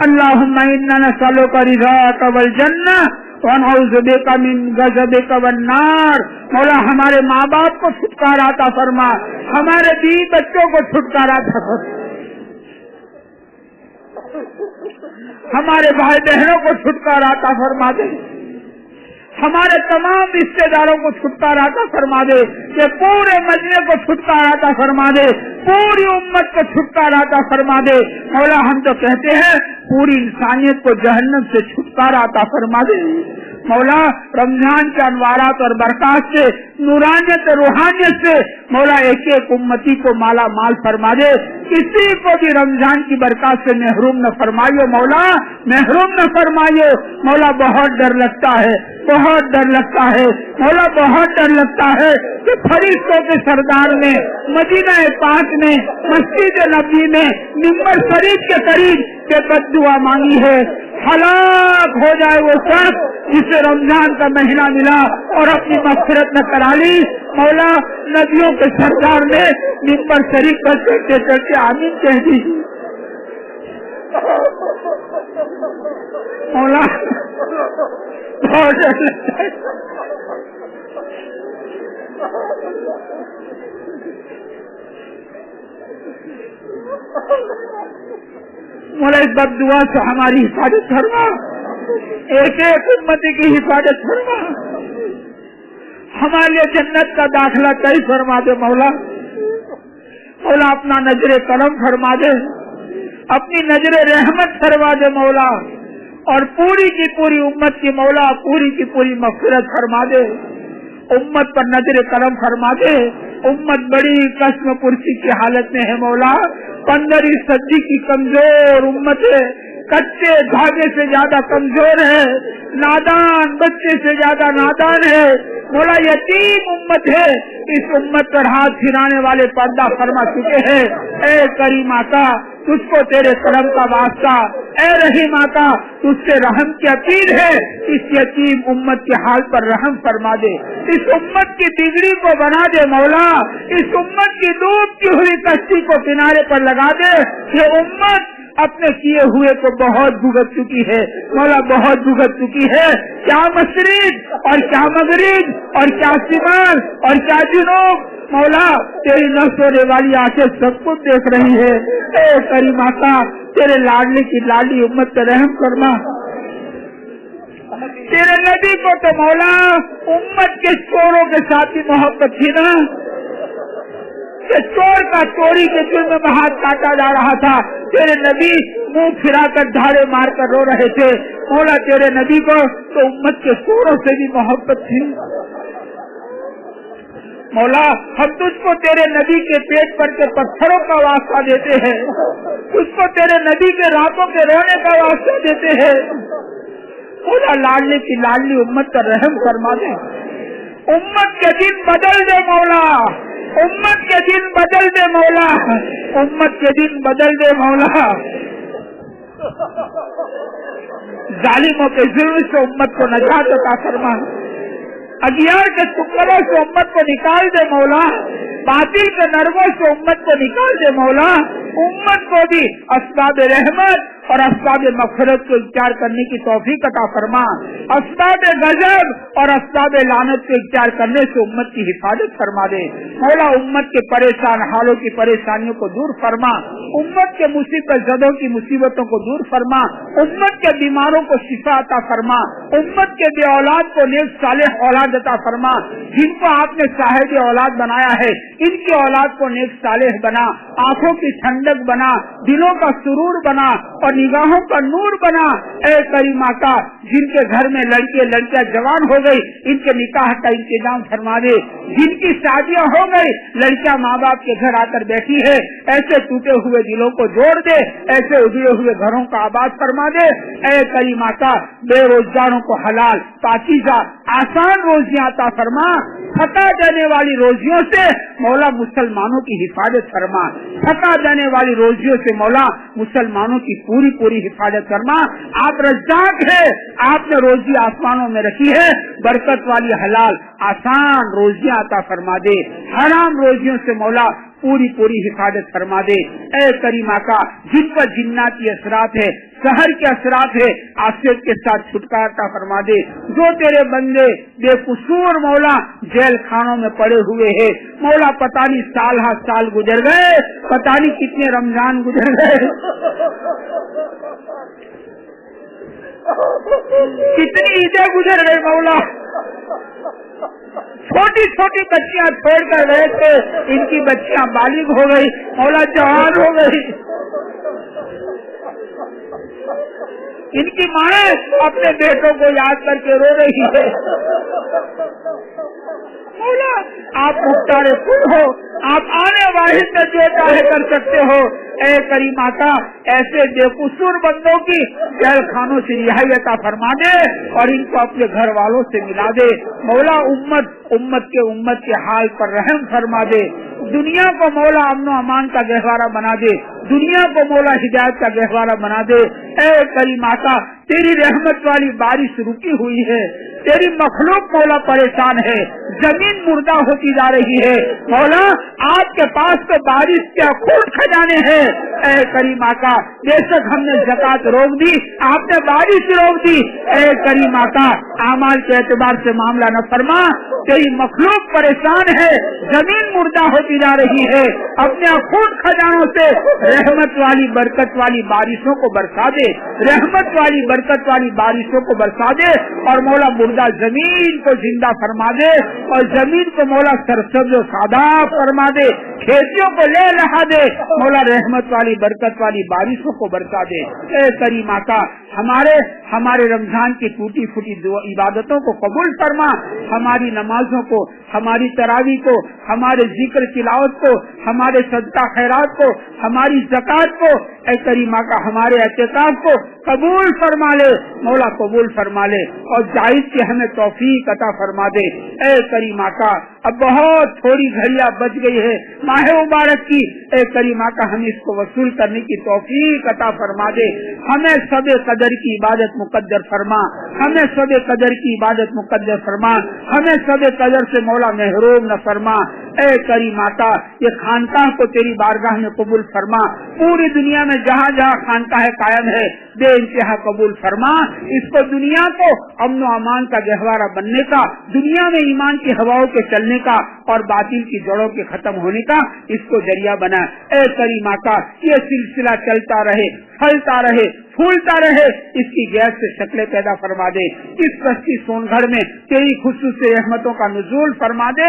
अल्लाहुम्मा इन्ना नसअलुका रिज़ाका वल जन्नह व नऊज़ु बिका मिन गज़बिका वन नार। मौला हमारे माँ बाप को छुटकारा अता फरमा, हमारे बीवी बच्चों को छुटकारा अता फरमा, हमारे भाई बहनों को छुटकारा अता फरमा दे, हमारे तमाम रिश्तेदारों को छुटकारा अता फरमा दे, कि पूरे मजमे को छुटकारा अता फरमा दे, पूरी उम्मत को छुटकारा अता फरमा दे। मौला हम तो कहते हैं पूरी इंसानियत को जहन्नम से छुटकारा अता फरमा दे। मौला रमजान के अनवारात और बरकत से, नूरानियत रूहानियत से मौला एक एक उम्मती को माला माल फरमा दे। किसी को भी रमजान की बरकत से महरूम न फरमाइयो मौला, महरूम न फरमाइयो मौला। बहुत डर लगता है, बहुत डर लगता है मौला, बहुत डर लगता है कि फरिश्तों के सरदार ने मदीना पाक में, मस्जिद नबी में, मिंबर शरीफ के करीब के बद्दुआ मांगी है। हलाक हो जाए वो शख्स जिसे रमजान का महीना मिला और अपनी मग़फ़िरत न करा ली। मौला नबियों के सरदार ने मिंबर शरीफ पर चढ़ते चढ़ते आमीन कह दी। मौला बहुत डर लगता है। मौला इस बद्दुआ से हमारी हिफाजत फरमा, एक एक उम्मती की हिफाजत फरमा, हमारे लिए जन्नत का दाखिला तय फरमा दे मौला। मौला अपना नजरे करम फरमा दे, अपनी नजरे रहमत फरमा दे मौला, और पूरी की पूरी उम्मत की मौला पूरी की पूरी मग़फ़िरत फरमा दे। उम्मत पर नजरे करम फरमा दे। उम्मत बड़ी कस्म पुरसी की हालत में है मौला, 15 सदी की कमजोर उम्मत है, कच्चे धागे से ज्यादा कमजोर है, नादान बच्चे से ज्यादा नादान है मौला, यतीम उम्मत है। इस उम्मत पर हाथ फिराने वाले पर्दा फरमा चुके हैं। ऐ करीमा का तुझको तेरे करम का वास्ता, ऐ रहीमा का तुझसे रहम की अपील है। इस यतीम उम्मत के हाल पर रहम फरमा दे, इस उम्मत की बिगड़ी को बना दे मौला, इस उम्मत की डूबती हुई कश्ती को किनारे पर लगा दे। ये उम्मत अपने किए हुए को बहुत भुगत चुकी है मौला, बहुत भुगत चुकी है। क्या मशरिक और क्या मगरिब और क्या शिमाल और क्या जुनूब मौला, तेरी न सोने वाली आंखें सब कुछ देख रही है। ए करीमा का तेरे लाडली की लाडली उम्मत पे रहम फरमा तेरे नबी को तो मौला उम्मत के चोरों के साथ भी मोहब्बत थी ना, कि चोर का चोरी के जुर्म में हाथ काटा जा रहा था, तेरे नबी मुंह फिराकर धारे मार कर रो रहे थे। मौला तेरे नबी को तो उम्मत के चोरों से भी मोहब्बत थी। मौला हम तुझको तेरे नबी के पेट पर के पत्थरों का वास्ता देते हैं, तुझको तेरे नबी के रातों के रोने का वास्ता देते हैं। मौला लाडली की लाडली उम्मत का रहम फरमा दे, उम्मत के दिन बदल दे मौला, उम्मत के दिन बदल दे मौला, उम्मत के दिन बदल दे मौला। जालिमों के जुल्म से उम्मत को नजात अता फरमा, अगियार के चुंगलों से उम्मत को निकाल दे मौला, बातिल के नरमों से उम्मत को निकाल दे मौला। उम्मत को भी अस्बाब रहमत और अस्बाब मग़फ़िरत को इख्तियार करने की तौफीक अता फरमा, अस्बाब गज़ब और अस्बाब लानत को इख्तियार करने से उम्मत की हिफाजत फरमा दे मौला। उम्मत के परेशान हालों की परेशानियों को दूर फरमा, उम्मत के मुसीबत ज़दों की मुसीबतों को दूर फरमा, उम्मत के बीमारों को शिफा अता फरमा, उम्मत के बे औलाद को नेक सालेह औलाद अता फरमा। जिनको आपने साहिब औलाद बनाया है, इनकी औलाद को नेक सालेह बना, आंखों की ठंडक बना, दिलों का सुरूर बना और निगाहों का नूर बना। ए करीमा का जिनके घर में लड़के लड़कियां जवान हो गई, इनके निकाह का इंतजाम फरमा दे। जिनकी शादियां हो गई, लड़कियां माँ बाप के घर आकर बैठी है, ऐसे टूटे हुए दिलों को जोड़ दे, ऐसे उजड़े हुए घरों का आबाद फरमा दे। ए करीमा का बेरोजगारों को हलाल पाकीज़ा आसान रोजियां अता फरमा, थका देने वाली रोजियों से मौला मुसलमानों की हिफाजत फरमा, थका देने वाली रोजियों से मौला मुसलमानों की पूरी पूरी हिफाजत फरमा। आप रज़्ज़ाक़ है, आपने रोजी आसमानों में रखी है, बरकत वाली हलाल आसान रोजियां अता फरमा दे, हराम रोजियों से मौला पूरी पूरी हिफाजत फरमा दे। ए करीमा का जिन पर जिन्नाती असरात है, सहर के असरात है, आफियत के साथ छुटकारा फरमा दे। जो तेरे बंदे बेकसूर मौला जेल खानों में पड़े हुए हैं, मौला पता नहीं साल हा साल गुजर गए, पता नहीं कितने रमजान गुजर गए, कितनी ईदें गुजर गई मौला। छोटी छोटी बच्चियां छोड़कर गए थे, इनकी बच्चियां बालिग हो गई मौला, जवान हो गई। इनकी माँ अपने बेटों को याद करके रो रही है। मौला आप मुख्तारे खुद हो, आप आने वाहिद में जो चाहे कर सकते हो। ए करीमा का ऐसे बेकसूर बंदों की जेल खानों से रिहाई अता फरमा दे और इनको अपने घर वालों से मिला दे मौला। उम्मत के हाल पर रहम फरमा दे। दुनिया को मौला अमन अमान का गहवारा बना दे, दुनिया को मौला हिदायत का गहवारा बना दे। ए करीमा का तेरी रहमत वाली बारिश रुकी हुई है, तेरी मखलूक मौला परेशान है, जमीन मुर्दा होती जा रही है मौला। आपके पास तो बारिश के अखूट खजाने हैं। ए करीमा का बेशक हमने ज़कात रोक दी, आपने बारिश रोक दी। ए करीमा का आमाल के एतबार से मामला न फरमा, तेरी मखलूक परेशान है, जमीन मुर्दा होती जा रही है। अपने अखूट खजानों से रहमत वाली बरकत वाली बारिशों को बरसा दे, रहमत वाली बरकत वाली बारिशों को बरसा दे और मौला मुर्दा जमीन को जिंदा फरमा दे और जमीन को मौला सरसब्ज़ और सादाब फरमा दे, खेतियों को ले लहा दे मौला, रहमत वाली बरकत वाली बारिशों को बरसा दे। ए करीमा का हमारे रमजान की टूटी फूटी इबादतों को कबूल फरमा, हमारी नमाजों को, हमारी तरावी को, हमारे जिक्र तिलावत को, हमारे सदका खैरात को, हमारी ज़कात को, ए करीमा का हमारे एहतिकाफ को कबूल फरमा ले मौला, कबूल फरमा ले और जायज की हमें तौफीक अता फरमा दे। ए करीमा का अब बहुत थोड़ी घड़ियां बच गई है माह मुबारक की, ए करीमा का हमें इसको वसूल करने की तौफीक अता फरमा दे। हमें सबे कदर की इबादत मुकद्दर फरमा, हमें सबे कदर की इबादत मुकद्दर फरमा, हमें सबे कदर से मौला महरूम न फरमा। ए करीमा का ये खानकाह को तेरी बारगाह में कबूल फरमा, पूरी दुनिया में जहाँ जहाँ खानकाह कायम है बे इंतहा कबूल फरमा। इसको दुनिया को अमन व अमान का गहवारा बनने का, दुनिया में ईमान की हवाओं के चलने का और बातिल की जड़ों के खत्म होने का इसको जरिया बना। ए करीमा का ये सिलसिला चलता रहे, फलता रहे, फूलता रहे, इसकी गैस से शक्लें पैदा फरमा दे। इस बस्ती सोनगढ़ में तेरी खुसूसी रहमतों का नुज़ूल फरमा दे।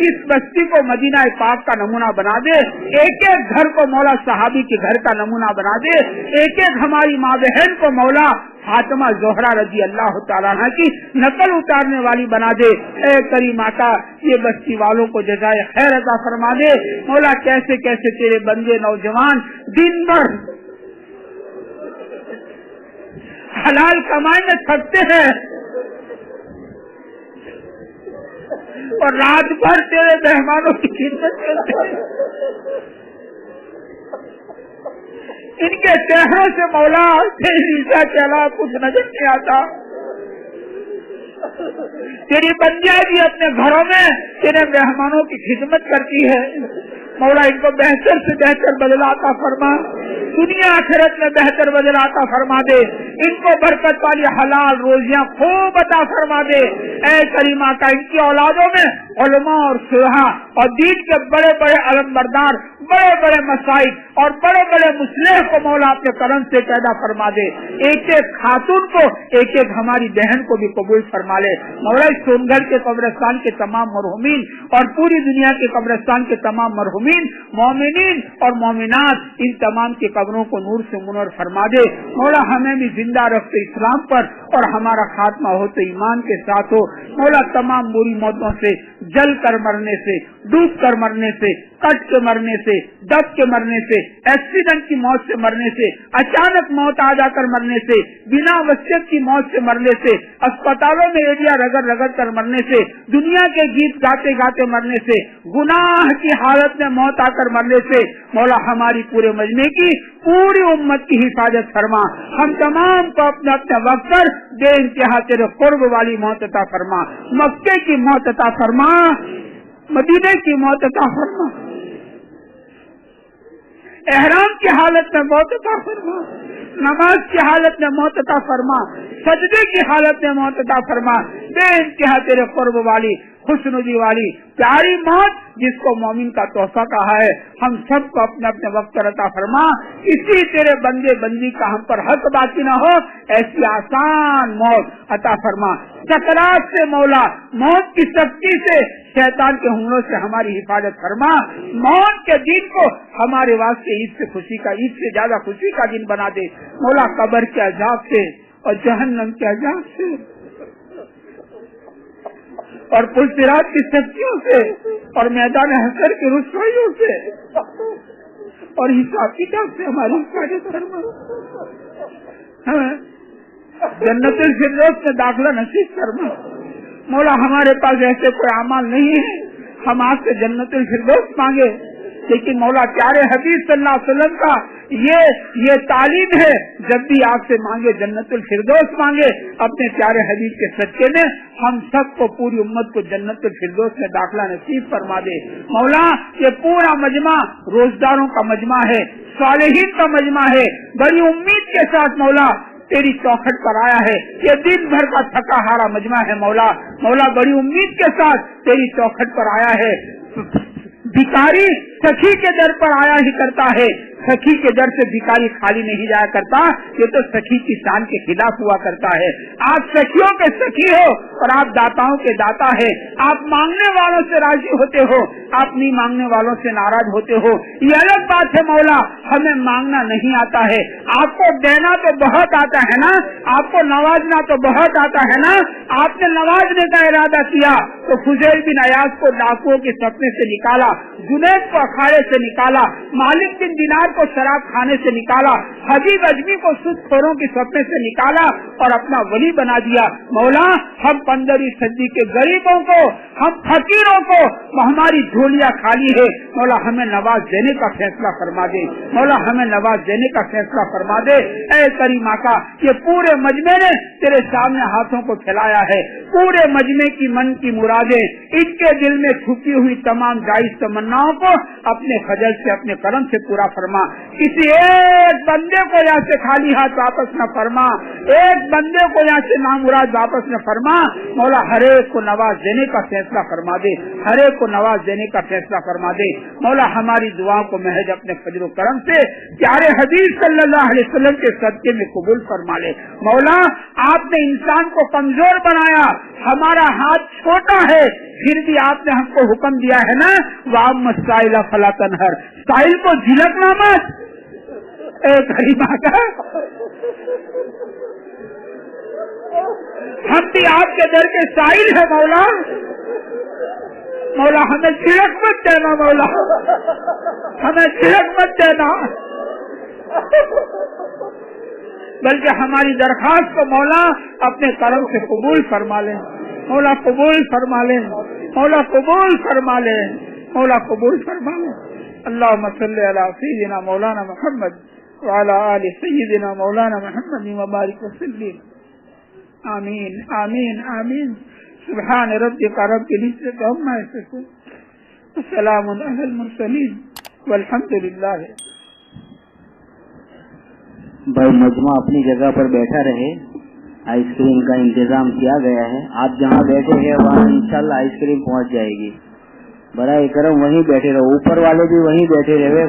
इस बस्ती को मदीना पाक का नमूना बना दे। एक एक घर को मौला सहाबी के घर का नमूना बना दे। एक एक हमारी माँ बहन को मौला फातिमा ज़ोहरा रजी अल्लाह तआला अन्हा की नकल उतारने वाली बना दे। ए करीमा का ये बस्ती वालों को जज़ाए खैर अता फरमा दे। मौला कैसे कैसे तेरे बंदे नौजवान दिन भर हलाल कमाई में थकते हैं और रात भर तेरे मेहमानों की खिदमत करते हैं। इनके चेहरों से मौला तेरी ईसा के अलावा कुछ नजर नहीं आता। तेरी बंदियां भी अपने घरों में तेरे मेहमानों की खिदमत करती है। मौला इनको बेहतर से बेहतर बदलाता फरमा, दुनिया आखिरत में बेहतर बदलाता फरमा दे। इनको बरकत वाली हलाल रोजियां खूब अता फरमा दे। ऐ करीमा का इनकी औलादों में उलमा और सुलहा और दीन के बड़े बड़े अलमबरदार, बड़े बड़े मसाइब और बड़े बड़े मुस्लिह को मौला अपने करम से पैदा फरमा दे। एक एक खातून को, एक एक हमारी बहन को भी कबूल फरमा ले। मौला सोनगढ़ के कब्रिस्तान के तमाम मरहूमीन और पूरी दुनिया के कब्रिस्तान के तमाम मरहूमीन, मोमिनीन और मोमिनात, इन तमाम के कब्रों को नूर से मुनव्वर फरमा दे। मौला हमें भी जिंदा रखते इस्लाम पर और हमारा खात्मा होते ईमान के साथ हो। मौला तमाम बुरी मौतों से, जल कर मरने से, डूब कर मरने से, कट के मरने से, दब के मरने से, एक्सीडेंट की मौत से मरने से, अचानक मौत आ जाकर मरने से, बिना वसीयत की मौत से मरने से, अस्पतालों में एरिया रगड़ रगड़ कर मरने से, दुनिया के गीत गाते गाते मरने से, गुनाह की हालत में मौत आकर मरने से, मौला हमारी पूरे मजमे की, पूरी उम्मत की हिफाजत फरमा। हम तमाम को अपने अपने वक्त पर बेइंतहा तेरे कुर्ब वाली मौत अता फरमा। मक्के की मौत अता फरमा, मदीने की मौत अता फरमा, एहराम की हालत में मौत अता फरमा, नमाज की हालत में मौत अता फरमा, सजदे की हालत में मौत अता फरमा। बेइंतहा तेरे कुर्ब वाली, खुशनुदी वाली प्यारी मौत जिसको मोमिन का तोहफा कहा है, हम सबको अपने अपने वक्त पर अता फरमा। इसी तेरे बंदे बंदी का हम पर हक बाकी न हो, ऐसी आसान मौत अता फरमा। सकरात से मौला, मौत की सख्ती से, शैतान के हमलों से हमारी हिफाजत फरमा। मौत के दिन को हमारे वास्ते ईद से खुशी का, ईद से ज्यादा खुशी का दिन बना दे। मौला कब्र के अजाब से और जहन्नम के अजाब से और पुलसिरात की सख्तियों से और मैदान हशर की रुसवाइयों से और हिसाब किताब से हमारी हिफाजत फरमा। जन्नतुल फिरदौस में दाखिला नसीब फरमा। मौला हमारे पास ऐसे कोई अमाल नहीं है हम आपसे जन्नतुल फिरदौस मांगे, लेकिन मौला प्यारे हबीब सल्लल्लाहु अलैहि वसल्लम का ये तालीम है, जब भी आपसे मांगे जन्नतुल फिरदौस मांगे। अपने प्यारे हबीब के सदके में हम सबको, पूरी उम्मत को जन्नतुल फिरदौस में दाखिला नसीब फरमा दे। मौला ये पूरा मजमा रोजदारों का मजमा है, सालेहीन का मजमा है, बड़ी उम्मीद के साथ मौला तेरी चौखट पर आया है। ये दिन भर का थका हारा मजमा है मौला। मौला बड़ी उम्मीद के साथ तेरी चौखट पर आया है। भिखारी सखी के दर पर आया ही करता है, सखी के दर से भिखारी खाली नहीं जाया करता। ये तो सखी की शान के खिलाफ हुआ करता है। आप सखियों के सखी हो और आप दाताओं के दाता है। आप मांगने वालों से राजी होते हो, आप नहीं मांगने वालों से नाराज होते हो। ये अलग बात है मौला, हमें मांगना नहीं आता है। आपको देना तो बहुत आता है ना, आपको नवाजना तो बहुत आता है ना। आपने नवाजने का इरादा किया तो फुजैल बिन अयाज को डाकुओं के सपने से निकाला, जुनैद को अखाड़े से निकाला, मालिक बिन दिनार को शराब खाने से निकाला, हबीब अजमी को सूदखोरों के सपने से निकाला और अपना वली बना दिया। मौला हम 15वीं सदी के गरीबों को, हम फकीरों को, हमारी झोलियां खाली है। मौला हमें नवाज देने का फैसला फरमा दे। मौला हमें नवाज देने का फैसला फरमा दे। ऐ करीमा का ये पूरे मजमे ने तेरे सामने हाथों को फैलाया है। पूरे मजमे की मन की मुरादें, इनके दिल में छुपी हुई तमाम जायज तमन्नाओं को अपने फजल से अपने करम से पूरा फरमा। किसी एक बंदे को यहाँ से खाली हाथ वापस न फरमा, एक बंदे को यहाँ से नामुराद वापस न फरमा। मौला हर एक को नवाज देने का फैसला फरमा दे, हर एक को नवाज देने का फैसला फरमा दे। मौला हमारी दुआओं को महज अपने फजल करम से प्यारे हबीब सल्लल्लाहु अलैहि वसल्लम के सदके में कबूल फरमा ले। मौला आपने इंसान को कमजोर बनाया, हमारा हाथ छोटा है, फिर भी आपने हमको हुक्म दिया है ना, वाम साइला फला तनहर, साइल को झिलकना मत। एक हरीमा का हम भी आपके दर के साइल है मौला, मौला हमें झिलक मत देना, मौला हमें झिलक मत देना, बल्कि हमारी दरखास्त को मौला अपने करम से कबूल फरमा ले। मौला कबूल फरमा ले, मौला कबूल फरमा ले, मौला कबूल फरमा ले। अल्लाहुम्मा सल्ली अला सय्यिदिना मौलाना मुहम्मद व अला आलि सय्यिदिना मौलाना मुहम्मद व बारिक वसल्लिम। आमीन आमीन आमीन। सुब्हान रब्बिका रब्बिल इज्जति अम्मा यसिफून व सलामुन अलल मुरसलीन वल्हम्दुलिल्लाह। भाई मजमा अपनी जगह पर बैठा रहे, आइसक्रीम का इंतजाम किया गया है। आप जहाँ बैठे हैं वहाँ इंशाल्लाह आइसक्रीम पहुँच जाएगी। बड़ा करम वहीं बैठे रहो, ऊपर वाले भी वहीं बैठे रहे।